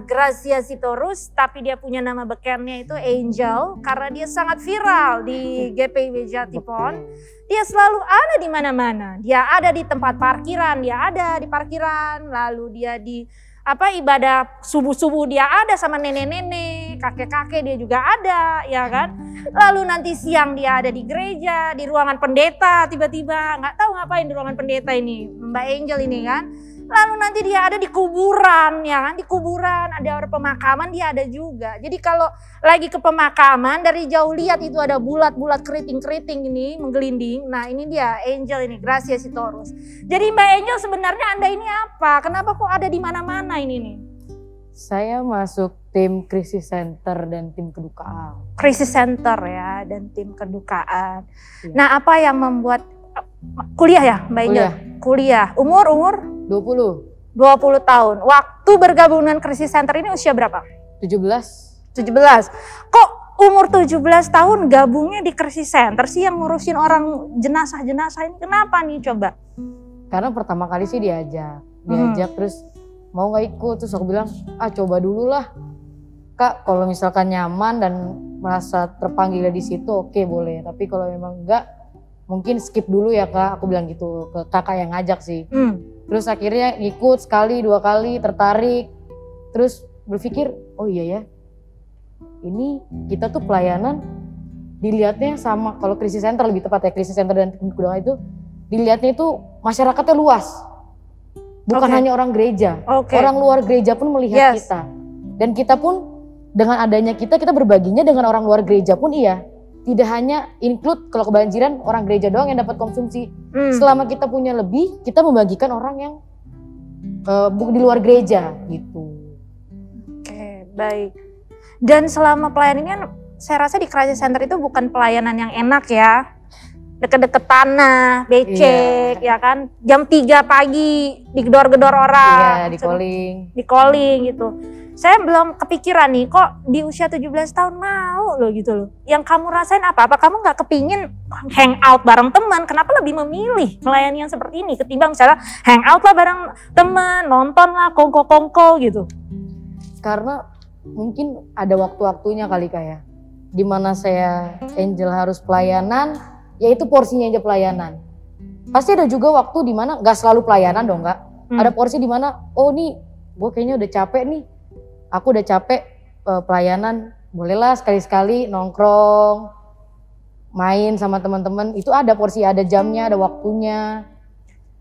Gracia Sitorus, tapi dia punya nama bekennya itu Angel karena dia sangat viral di GPIB Jatipon. Dia selalu ada di mana-mana. Dia ada di tempat parkiran, dia ada di parkiran, lalu dia di ibadah subuh-subuh dia ada sama nenek-nenek, kakek-kakek dia juga ada, ya kan? Lalu nanti siang dia ada di gereja, di ruangan pendeta, tiba-tiba nggak tahu ngapain di ruangan pendeta ini, Mbak Angel ini kan. Lalu nanti dia ada di kuburan, ya kan? Di kuburan ada orang pemakaman, dia ada juga. Jadi kalau lagi ke pemakaman dari jauh lihat itu ada bulat-bulat keriting-keriting ini menggelinding. Nah, ini dia Angel ini, Gracia Sitorus. Jadi Mbak Angel sebenarnya Anda ini apa? Kenapa kok ada di mana-mana ini nih? Saya masuk tim krisis center dan tim kedukaan. Krisis center ya dan tim kedukaan. Iya. Nah, apa yang membuat kuliah ya Mbak Angel? Kuliah. Umur 20 tahun. Waktu bergabung dengan krisis center ini usia berapa? 17. Kok umur 17 tahun gabungnya di krisis center sih yang ngurusin orang jenazah-jenazah ini? Kenapa nih coba? Karena pertama kali sih diajak terus mau nggak ikut, terus aku bilang coba dulu lah. Kak kalau misalkan nyaman dan merasa terpanggil di situ oke, boleh. Tapi kalau memang enggak, mungkin skip dulu ya Kak. Aku bilang gitu ke kakak yang ngajak sih. Terus akhirnya ikut sekali 2 kali tertarik. Terus berpikir oh iya ya, ini kita tuh pelayanan dilihatnya sama, kalau krisis center lebih tepat ya, krisis center dan tim kedua itu dilihatnya itu masyarakatnya luas. Bukan hanya orang gereja, orang luar gereja pun melihat kita. Dan kita pun dengan adanya kita berbaginya dengan orang luar gereja pun iya. Tidak hanya include kalau kebanjiran orang gereja doang yang dapat konsumsi. Selama kita punya lebih, kita membagikan orang yang di luar gereja gitu. Oke, baik. Dan selama pelayanan ini kan saya rasa di crisis center itu bukan pelayanan yang enak ya. Deket-deket tanah, becek, ya kan. Jam 3 pagi digedor-gedor orang. Iya, di calling gitu. Saya belum kepikiran nih, kok di usia 17 tahun mau loh gitu loh. Yang kamu rasain apa? Apa kamu gak kepingin hang out bareng teman? Kenapa lebih memilih melayani yang seperti ini ketimbang misalnya hang out lah bareng teman, nonton lah, kongko-kongko gitu? Karena mungkin ada waktu-waktunya kali Kak ya. Dimana saya Angel harus pelayanan, yaitu porsinya aja pelayanan. Pasti ada juga waktu dimana gak selalu pelayanan dong Kak. Ada porsi dimana, oh nih gue kayaknya udah capek nih. Aku udah capek pelayanan, bolehlah sekali-sekali nongkrong, main sama teman-teman. Itu ada porsi, ada jamnya, ada waktunya.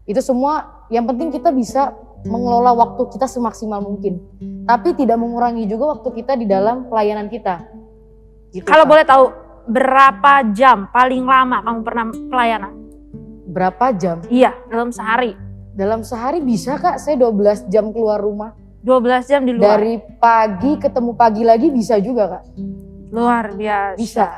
Itu semua yang penting kita bisa mengelola waktu kita semaksimal mungkin. Tapi tidak mengurangi juga waktu kita di dalam pelayanan kita. Gitu, kalau boleh tahu, berapa jam paling lama kamu pernah pelayanan? Berapa jam? Iya, dalam sehari. Dalam sehari bisa Kak, saya 12 jam keluar rumah. 12 jam di luar? Dari pagi ketemu pagi lagi bisa juga Kak. Luar biasa. Bisa.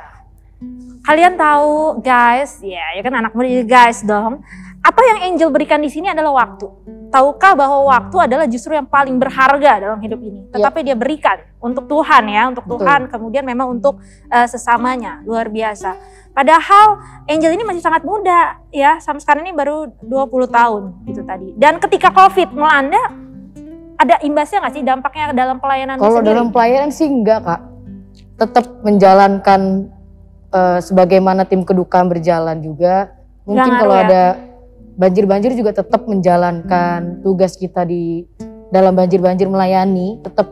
Kalian tahu guys, ya kan anak muda guys dong. Apa yang Angel berikan di sini adalah waktu. Tahukah bahwa waktu adalah justru yang paling berharga dalam hidup ini. Tetapi dia berikan untuk Tuhan ya, untuk Tuhan. Kemudian memang untuk sesamanya, luar biasa. Padahal Angel ini masih sangat muda ya, sampai sekarang ini baru 20 tahun gitu tadi. Dan ketika COVID melanda, ada imbasnya nggak sih dampaknya dalam pelayanan Kalau sendiri? dalam pelayanan sih enggak Kak. Tetap menjalankan sebagaimana tim kedukaan berjalan juga. Mungkin kalau ada banjir-banjir juga tetap menjalankan tugas kita di dalam banjir-banjir melayani. Tetap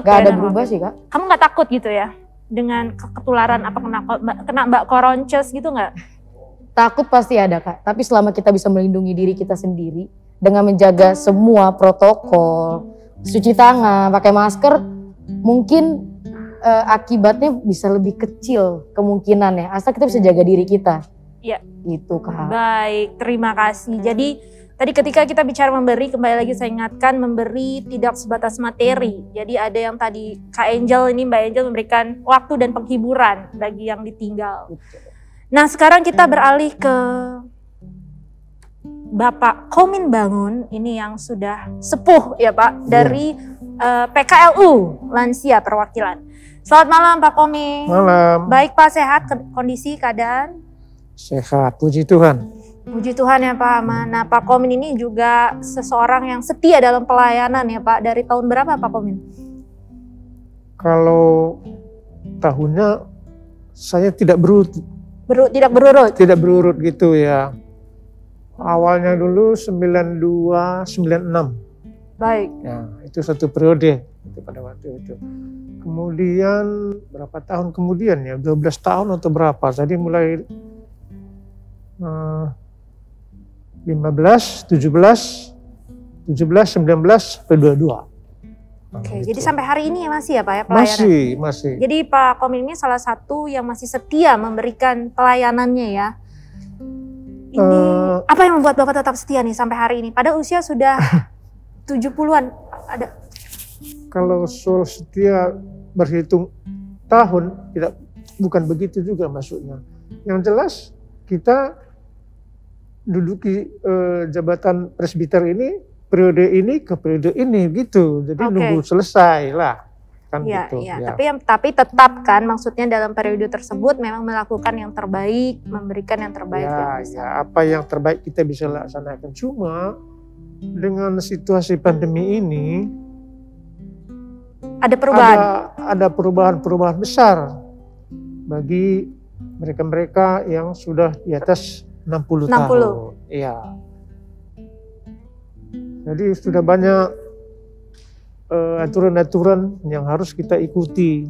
gak ada berubah sih Kak. Kamu nggak takut gitu ya dengan ketularan apa kena Mbak Koronces gitu nggak? Takut pasti ada Kak. Tapi selama kita bisa melindungi diri kita sendiri dengan menjaga semua protokol, cuci tangan, pakai masker, mungkin akibatnya bisa lebih kecil kemungkinannya. Asal kita bisa jaga diri kita. Iya. Gitu Kak. Baik, terima kasih. Jadi tadi ketika kita bicara memberi, kembali lagi saya ingatkan, memberi tidak sebatas materi. Jadi ada yang tadi Kak Angel ini, Mbak Angel memberikan waktu dan penghiburan bagi yang ditinggal. Nah sekarang kita beralih ke Bapak Komin Bangun, ini yang sudah sepuh ya Pak, dari PKLU, Lansia Perwakilan. Selamat malam Pak Komin. Malam. Baik Pak, sehat kondisi keadaan? Sehat, puji Tuhan. Puji Tuhan ya Pak Aman. Nah Pak Komin ini juga seseorang yang setia dalam pelayanan ya Pak. Dari tahun berapa Pak Komin? Kalau tahunnya saya tidak berurut. Tidak berurut? Tidak berurut gitu ya. Awalnya dulu 92, 96. Baik. Ya, itu satu periode itu pada waktu itu. Kemudian berapa tahun kemudian ya, 12 tahun atau berapa. Jadi mulai 15, 17, 19, sampai 22. Oke, gitu. jadi sampai hari ini masih ya Pak ya pelayanan? Masih. Jadi Pak Komin ini salah satu yang masih setia memberikan pelayanannya ya. Ini apa yang membuat Bapak tetap setia nih sampai hari ini? Pada usia sudah 70-an ada. Kalau soal setia berhitung tahun, bukan begitu juga maksudnya. Yang jelas kita duduki jabatan presbiter ini periode ini ke periode ini gitu. Jadi nunggu selesai lah. Kan ya, gitu. Ya. Tapi tetap kan maksudnya dalam periode tersebut memang melakukan yang terbaik, memberikan yang terbaik. Ya, apa yang terbaik kita bisa laksanakan. Cuma dengan situasi pandemi ini Ada perubahan? Ada perubahan-perubahan besar bagi mereka-mereka yang sudah di atas 60 tahun. Iya. Jadi sudah banyak aturan-aturan yang harus kita ikuti.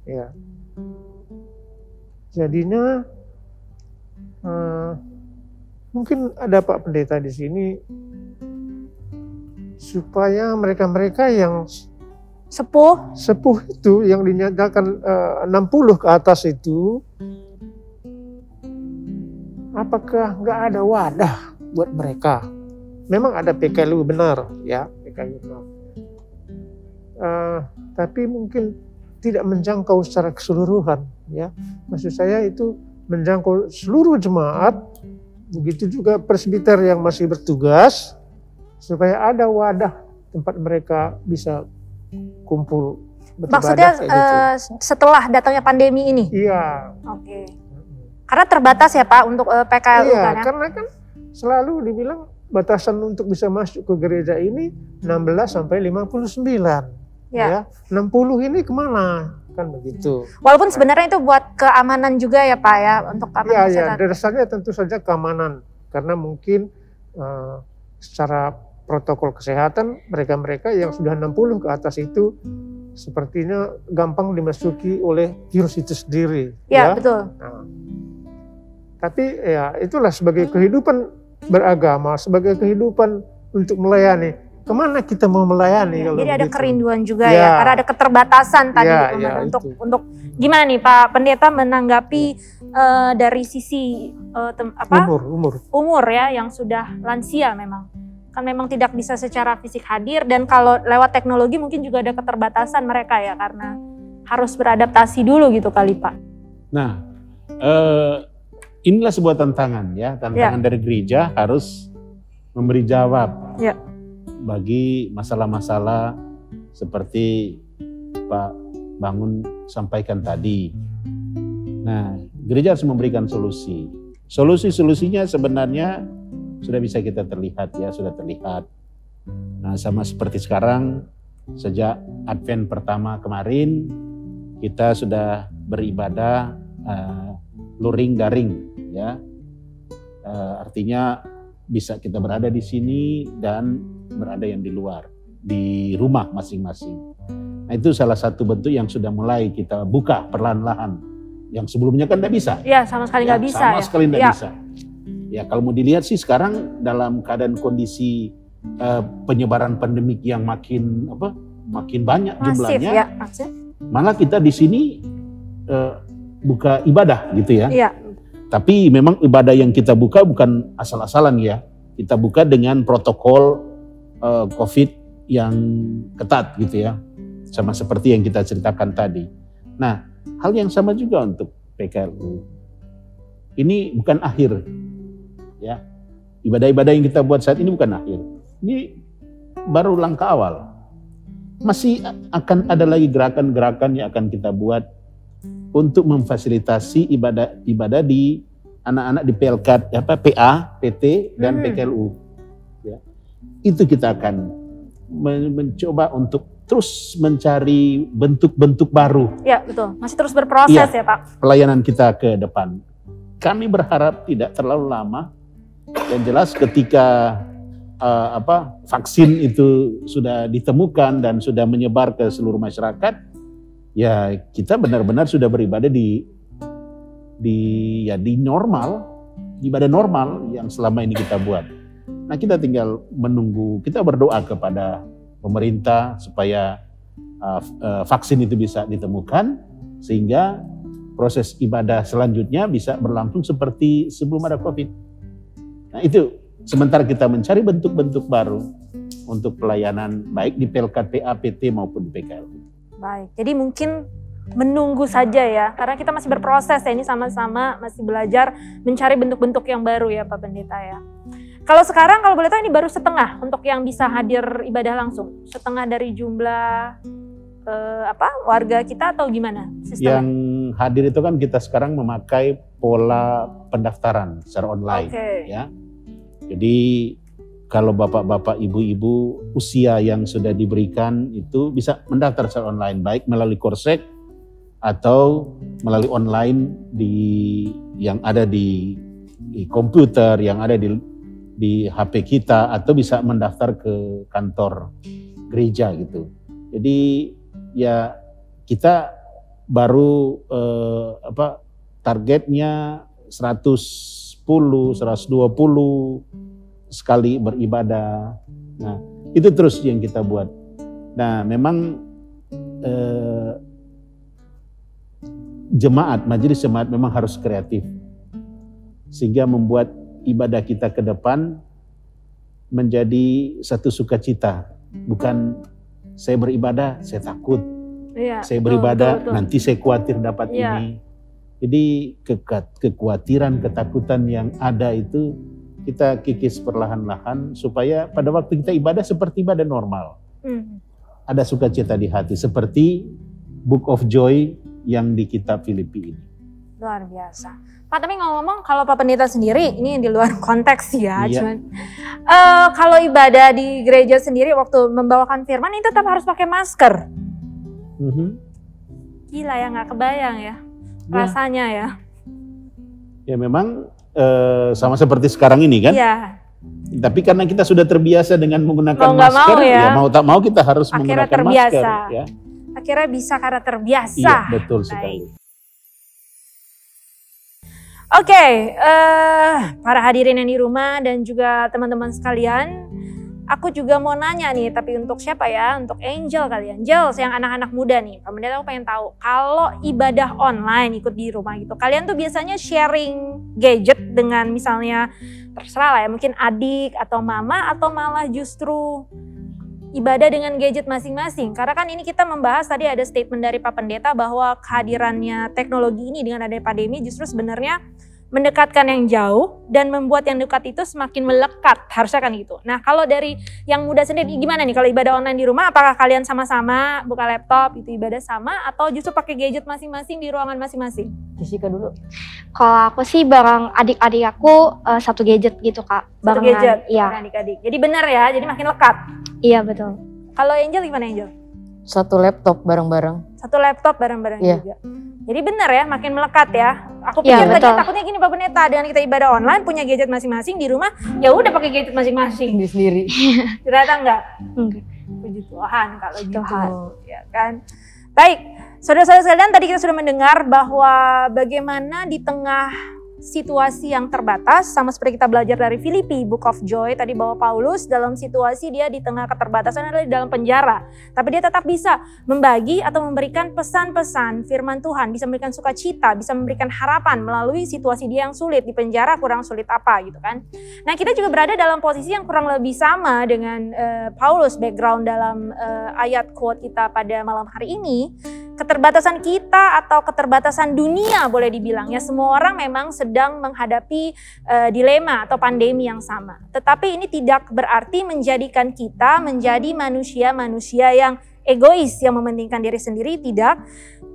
Ya. Jadinya mungkin ada Pak Pendeta di sini supaya mereka-mereka yang sepuh itu yang dinyatakan 60 ke atas itu, apakah nggak ada wadah buat mereka? Memang ada PKLU benar, ya PKLU benar. Tapi mungkin tidak menjangkau secara keseluruhan, ya. Maksud saya itu menjangkau seluruh jemaat, begitu juga presbiter yang masih bertugas, supaya ada wadah tempat mereka bisa kumpul beribadah. Maksudnya setelah datangnya pandemi ini? Iya. Oke. Karena terbatas ya Pak untuk PKLU iya, kan ya? Karena kan selalu dibilang batasan untuk bisa masuk ke gereja ini 16 sampai 59. Ya. 60 ini kemana? Kan begitu. Walaupun sebenarnya itu buat keamanan juga ya Pak ya, untuk keamanan kesehatan. Ya, dasarnya tentu saja keamanan. Karena mungkin secara protokol kesehatan mereka-mereka yang sudah 60 ke atas itu sepertinya gampang dimasuki oleh virus itu sendiri. Ya, betul. Nah, tapi ya itulah sebagai kehidupan beragama, sebagai kehidupan untuk melayani. Kemana kita mau melayani? Ya, jadi ada kerinduan juga ya, karena ada keterbatasan tadi untuk gimana nih Pak Pendeta menanggapi dari sisi umur ya yang sudah lansia memang. Kan memang tidak bisa secara fisik hadir, dan kalau lewat teknologi mungkin juga ada keterbatasan mereka ya, karena harus beradaptasi dulu gitu kali Pak. Nah, inilah sebuah tantangan ya, tantangan dari gereja harus memberi jawab bagi masalah-masalah seperti Pak Bangun sampaikan tadi. Nah, gereja harus memberikan solusi. Solusinya sebenarnya sudah bisa kita sudah terlihat. Nah, sama seperti sekarang, sejak Advent pertama kemarin, kita sudah beribadah luring daring, ya. Artinya bisa kita berada di sini dan berada yang di luar, di rumah masing-masing. Nah, itu salah satu bentuk yang sudah mulai kita buka perlahan-lahan. Yang sebelumnya kan tidak bisa. Iya, sama sekali nggak bisa. Sama sekali tidak bisa. Ya, kalau mau dilihat sih sekarang dalam keadaan kondisi penyebaran pandemik yang makin banyak jumlahnya. Ya, malah kita di sini buka ibadah gitu ya. Iya. Tapi memang ibadah yang kita buka bukan asal-asalan ya. Kita buka dengan protokol COVID yang ketat gitu ya. Sama seperti yang kita ceritakan tadi. Nah, hal yang sama juga untuk PKLU. Ini bukan akhir. Ya, ibadah-ibadah yang kita buat saat ini bukan akhir. Ini baru langkah awal. Masih akan ada lagi gerakan-gerakan yang akan kita buat untuk memfasilitasi ibadah di anak-anak di PLK, PA, PT dan PKLU. Ya. Itu kita akan mencoba untuk terus mencari bentuk-bentuk baru. Ya, betul. Masih terus berproses ya Pak. Pelayanan kita ke depan. Kami berharap tidak terlalu lama. Yang jelas ketika vaksin itu sudah ditemukan dan sudah menyebar ke seluruh masyarakat, ya kita benar-benar sudah beribadah di normal, ibadah normal yang selama ini kita buat. Nah, kita tinggal menunggu, kita berdoa kepada pemerintah supaya vaksin itu bisa ditemukan sehingga proses ibadah selanjutnya bisa berlangsung seperti sebelum ada COVID. Nah, itu sementara kita mencari bentuk-bentuk baru untuk pelayanan baik di PLK, PA, PT maupun di PKLU. Baik, jadi mungkin menunggu saja ya, karena kita masih berproses ya, ini sama-sama masih belajar mencari bentuk-bentuk yang baru ya Pak Pendeta ya. Kalau sekarang kalau boleh tahu ini baru setengah untuk yang bisa hadir ibadah langsung, setengah dari jumlah warga kita atau gimana sistemnya? Yang hadir itu kan kita sekarang memakai pola pendaftaran secara online ya. Jadi kalau bapak-bapak, ibu-ibu usia yang sudah diberikan itu bisa mendaftar secara online, baik melalui Korsek atau melalui online yang ada di komputer, yang ada di HP kita, atau bisa mendaftar ke kantor gereja gitu. Jadi ya kita baru targetnya 110, 120 sekali beribadah. Nah, itu terus yang kita buat. Nah, memang majelis jemaat memang harus kreatif. Sehingga membuat ibadah kita ke depan menjadi satu sukacita. Bukan saya beribadah, saya takut. Iya, saya beribadah, betul. Nanti saya khawatir dapat ini. Jadi kekhawatiran, ketakutan yang ada itu kita kikis perlahan-lahan supaya pada waktu kita ibadah seperti ibadah normal. Ada sukacita di hati seperti Book of Joy yang di kitab Filipi ini. Luar biasa. Pak, tapi ngomong-ngomong kalau Pak Pendeta sendiri, ini di luar konteks ya, cuman kalau ibadah di gereja sendiri waktu membawakan firman ini tetap harus pakai masker. Gila ya, nggak kebayang ya rasanya ya. Ya memang sama seperti sekarang ini kan. Iya. Tapi karena kita sudah terbiasa dengan menggunakan masker, ya mau tak mau kita harus akhirnya menggunakan terbiasa. Masker. Ya. Akhirnya bisa karena terbiasa. Iya, betul sekali. Oke, para hadirin yang di rumah dan juga teman-teman sekalian, aku juga mau nanya nih, tapi untuk siapa ya? Untuk Angel kali ya. Angel, yang anak-anak muda nih. Pak Pendeta, aku pengen tahu, kalau ibadah online ikut di rumah gitu, kalian tuh biasanya sharing gadget dengan misalnya, terserah lah ya, mungkin adik atau mama, atau malah justru ibadah dengan gadget masing-masing. Karena kan ini kita membahas, tadi ada statement dari Pak Pendeta bahwa kehadirannya teknologi ini dengan adanya pandemi justru sebenarnya mendekatkan yang jauh dan membuat yang dekat itu semakin melekat, harusnya kan gitu. Nah, kalau dari yang muda sendiri gimana nih kalau ibadah online di rumah, apakah kalian sama-sama buka laptop itu ibadah sama atau justru pakai gadget masing-masing di ruangan masing-masing? Jessica dulu. Kalau aku sih bareng adik-adik aku satu gadget gitu Kak. Satu gadget, iya. Adik-adik. Jadi benar ya, jadi makin lekat. Iya betul. Kalau Angel gimana Angel? Satu laptop bareng-bareng. Satu laptop bareng-bareng juga. Jadi benar ya, makin melekat ya. Aku Iya, pikir tadi takutnya gini Pak Pendeta, dengan kita ibadah online punya gadget masing-masing di rumah, ya udah pakai gadget masing-masing. Sendiri. Ternyata enggak. Enggak. Puji Tuhan kalau gitu, Tuhan. ya kan. Baik, saudara-saudara sekalian, tadi kita sudah mendengar bahwa bagaimana di tengah situasi yang terbatas, sama seperti kita belajar dari Filipi, Book of Joy, tadi bahwa Paulus dalam situasi dia di tengah keterbatasan adalah di dalam penjara. Tapi dia tetap bisa membagi atau memberikan pesan-pesan firman Tuhan, bisa memberikan sukacita, bisa memberikan harapan melalui situasi dia yang sulit, di penjara kurang sulit apa gitu kan. Nah, kita juga berada dalam posisi yang kurang lebih sama dengan Paulus, background dalam ayat quote kita pada malam hari ini. Keterbatasan kita atau keterbatasan dunia boleh dibilang ya, semua orang memang sedang menghadapi dilema atau pandemi yang sama. Tetapi ini tidak berarti menjadikan kita menjadi manusia-manusia yang egois, yang mementingkan diri sendiri, tidak.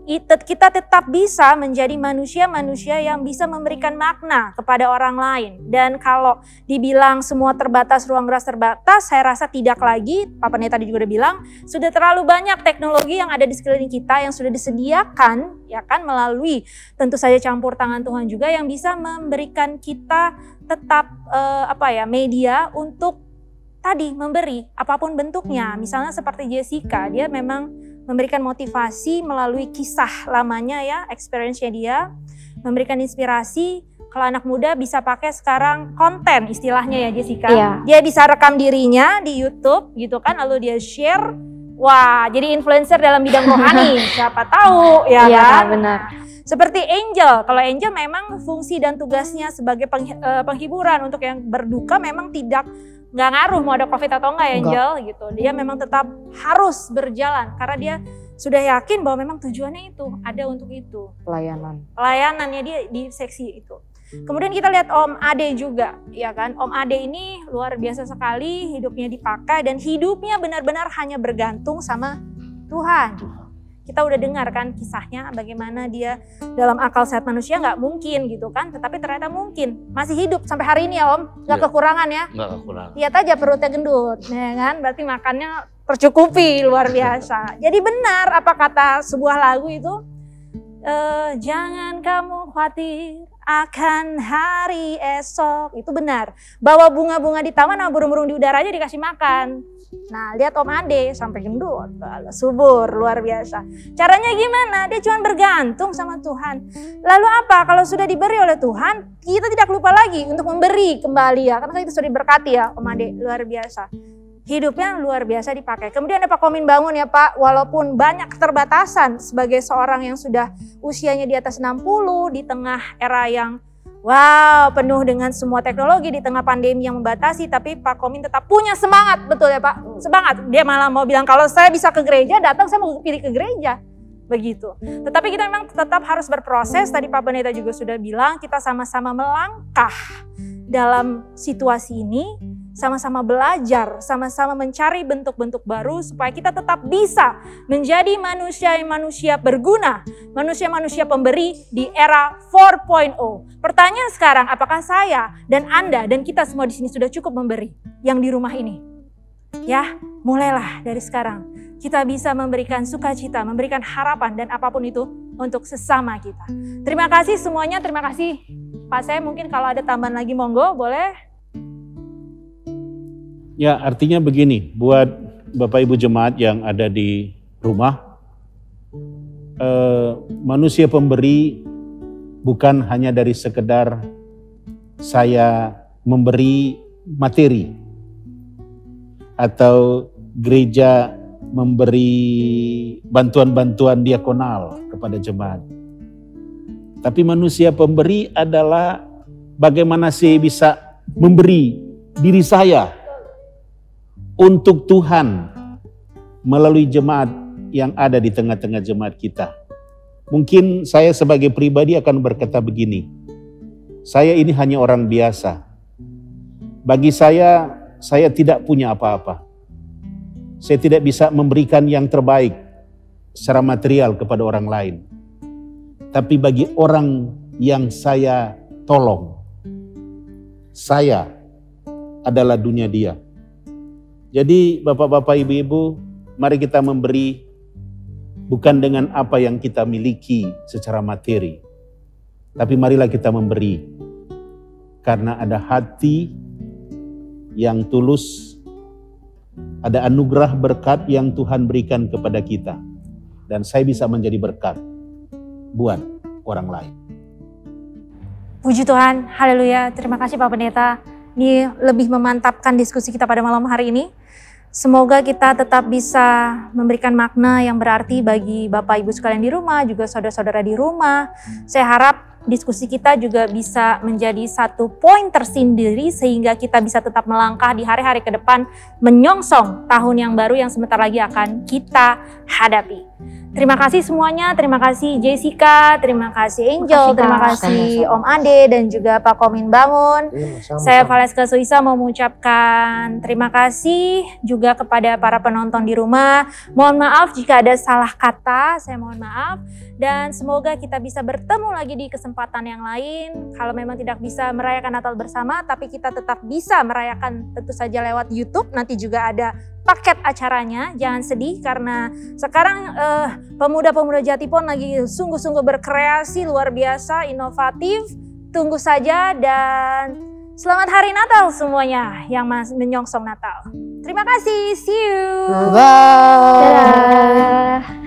Kita tetap bisa menjadi manusia-manusia yang bisa memberikan makna kepada orang lain. Dan kalau dibilang semua terbatas, ruang gerak terbatas, saya rasa tidak lagi. Pak Pendeta tadi juga udah bilang, sudah terlalu banyak teknologi yang ada di sekeliling kita yang sudah disediakan, ya kan, melalui tentu saja campur tangan Tuhan juga yang bisa memberikan kita tetap media untuk tadi memberi apapun bentuknya. Misalnya seperti Jessica, dia memang memberikan motivasi melalui kisah lamanya ya, experience-nya dia, memberikan inspirasi. Kalau anak muda bisa pakai sekarang konten istilahnya ya Jessica. Iya. Dia bisa rekam dirinya di YouTube gitu kan, lalu dia share. Wah, jadi influencer dalam bidang rohani, siapa tahu ya iya, kan? Benar. Seperti Angel, kalau Angel memang fungsi dan tugasnya sebagai penghiburan untuk yang berduka memang nggak ngaruh mau ada COVID atau enggak ya Angel gitu. Dia memang tetap harus berjalan karena dia sudah yakin bahwa memang tujuannya itu ada untuk itu. Pelayanannya dia di seksi itu. Kemudian kita lihat Om Ade juga, ya kan. Om Ade ini luar biasa sekali, hidupnya dipakai dan hidupnya benar-benar hanya bergantung sama Tuhan. Kita udah dengar kan kisahnya bagaimana dia dalam akal sehat manusia nggak mungkin gitu kan. Tetapi ternyata mungkin. Masih hidup sampai hari ini ya Om. Nggak kekurangan ya. Nggak kekurangan. Lihat aja perutnya gendut. Ya kan, berarti makannya tercukupi luar biasa. Jadi benar apa kata sebuah lagu itu. Jangan kamu khawatir akan hari esok. Itu benar. Bawa bunga-bunga di taman sama burung-burung di udara aja dikasih makan. Nah lihat Om Ade sampai gendut, subur, luar biasa. Caranya gimana? Dia cuma bergantung sama Tuhan. Lalu apa? Kalau sudah diberi oleh Tuhan, kita tidak lupa lagi untuk memberi kembali ya. Karena kita sudah diberkati ya Om Ade, luar biasa. Hidupnya luar biasa dipakai. Kemudian ada Pak Komin Bangun ya Pak, walaupun banyak keterbatasan sebagai seorang yang sudah usianya di atas 60, di tengah era yang penuh dengan semua teknologi, di tengah pandemi yang membatasi, tapi Pak Komin tetap punya semangat, betul ya Pak? Semangat. Dia malah mau bilang kalau saya bisa ke gereja, datang saya mau pilih ke gereja. Begitu. Tetapi kita memang tetap harus berproses, tadi Pak Pendeta juga sudah bilang, kita sama-sama melangkah dalam situasi ini, sama-sama belajar, sama-sama mencari bentuk-bentuk baru supaya kita tetap bisa menjadi manusia-manusia berguna, manusia-manusia pemberi di era 4.0. Pertanyaan sekarang, apakah saya dan Anda dan kita semua di sini sudah cukup memberi yang di rumah ini? Ya, mulailah dari sekarang. Kita bisa memberikan sukacita, memberikan harapan dan apapun itu untuk sesama kita. Terima kasih semuanya, terima kasih Pak. Saya mungkin kalau ada tambahan lagi monggo, boleh. Ya, artinya begini, buat Bapak Ibu jemaat yang ada di rumah, manusia pemberi bukan hanya dari sekedar saya memberi materi atau gereja memberi bantuan-bantuan diakonal kepada jemaat. Tapi manusia pemberi adalah bagaimana saya bisa memberi diri saya untuk Tuhan melalui jemaat yang ada di tengah-tengah jemaat kita. Mungkin saya sebagai pribadi akan berkata begini, saya ini hanya orang biasa. Bagi saya tidak punya apa-apa. Saya tidak bisa memberikan yang terbaik secara material kepada orang lain. Tapi bagi orang yang saya tolong, saya adalah dunia dia. Jadi Bapak-Bapak, Ibu-Ibu, mari kita memberi bukan dengan apa yang kita miliki secara materi. Tapi marilah kita memberi karena ada hati yang tulus, ada anugerah berkat yang Tuhan berikan kepada kita. Dan saya bisa menjadi berkat buat orang lain. Puji Tuhan, haleluya. Terima kasih Pak Pendeta. Ini lebih memantapkan diskusi kita pada malam hari ini. Semoga kita tetap bisa memberikan makna yang berarti bagi Bapak Ibu sekalian di rumah, juga saudara-saudara di rumah. Saya harap diskusi kita juga bisa menjadi satu poin tersendiri sehingga kita bisa tetap melangkah di hari-hari ke depan menyongsong tahun yang baru yang sebentar lagi akan kita hadapi. Terima kasih semuanya, terima kasih Jessica, terima kasih Angel, terima kasih Om Ade dan juga Pak Komin Bangun. Saya Valeska Suisa mau mengucapkan terima kasih juga kepada para penonton di rumah. Mohon maaf jika ada salah kata, saya mohon maaf. Dan semoga kita bisa bertemu lagi di kesempatan yang lain. Kalau memang tidak bisa merayakan Natal bersama, tapi kita tetap bisa merayakan tentu saja lewat YouTube. Nanti juga ada paket acaranya, jangan sedih karena sekarang pemuda-pemuda Jatipon lagi sungguh-sungguh berkreasi luar biasa, inovatif. Tunggu saja dan selamat Hari Natal semuanya yang menyongsong Natal. Terima kasih, see you. Bye. Dadah.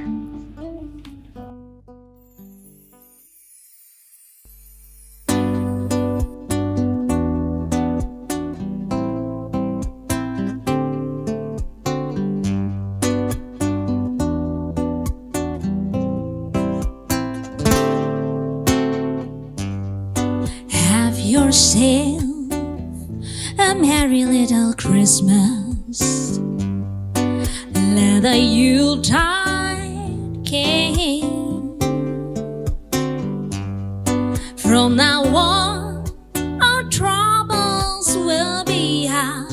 Yourself a merry little Christmas. Let the Yuletide came. From now on, our troubles will be out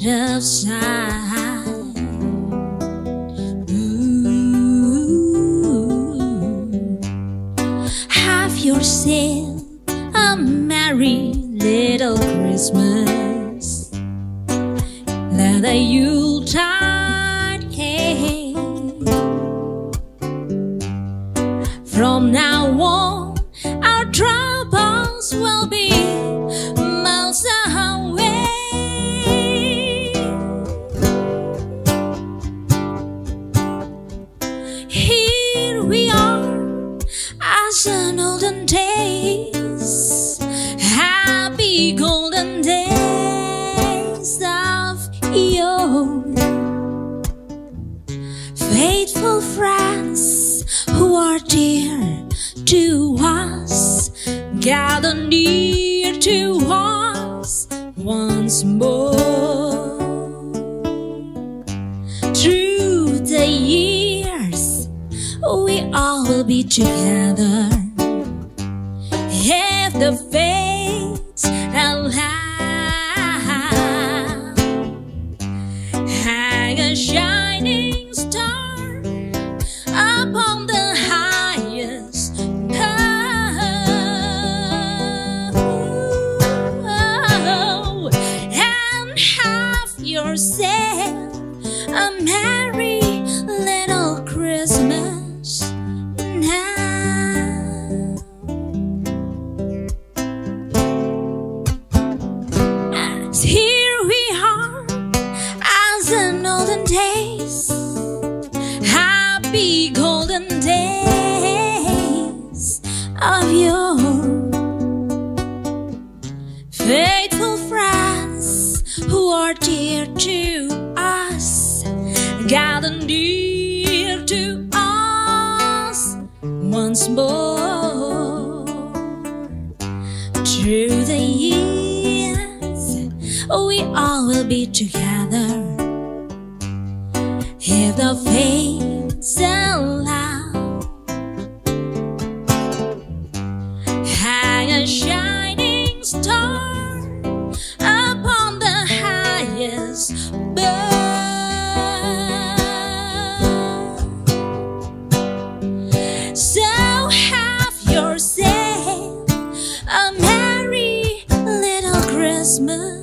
of sight. Ooh. yourself a merry little Christmas. Let the Yuletide came. From now on, our troubles will be miles away. Here we are, as in olden days, happy golden days of yore. Faithful friends who are dear to us, gather near to us once more. Through the years, we all will be together, if the fates allow. Hang a shining star upon the highest bough, and have yourself a merry little Christmas now. Here we are, as in olden days, happy golden days of yore. Faithful friends who are dear to us, gather near to us once more. Through the years, we all will be together, if the fates allow. Hang a shining star upon the highest bough. So have yourself a merry little Christmas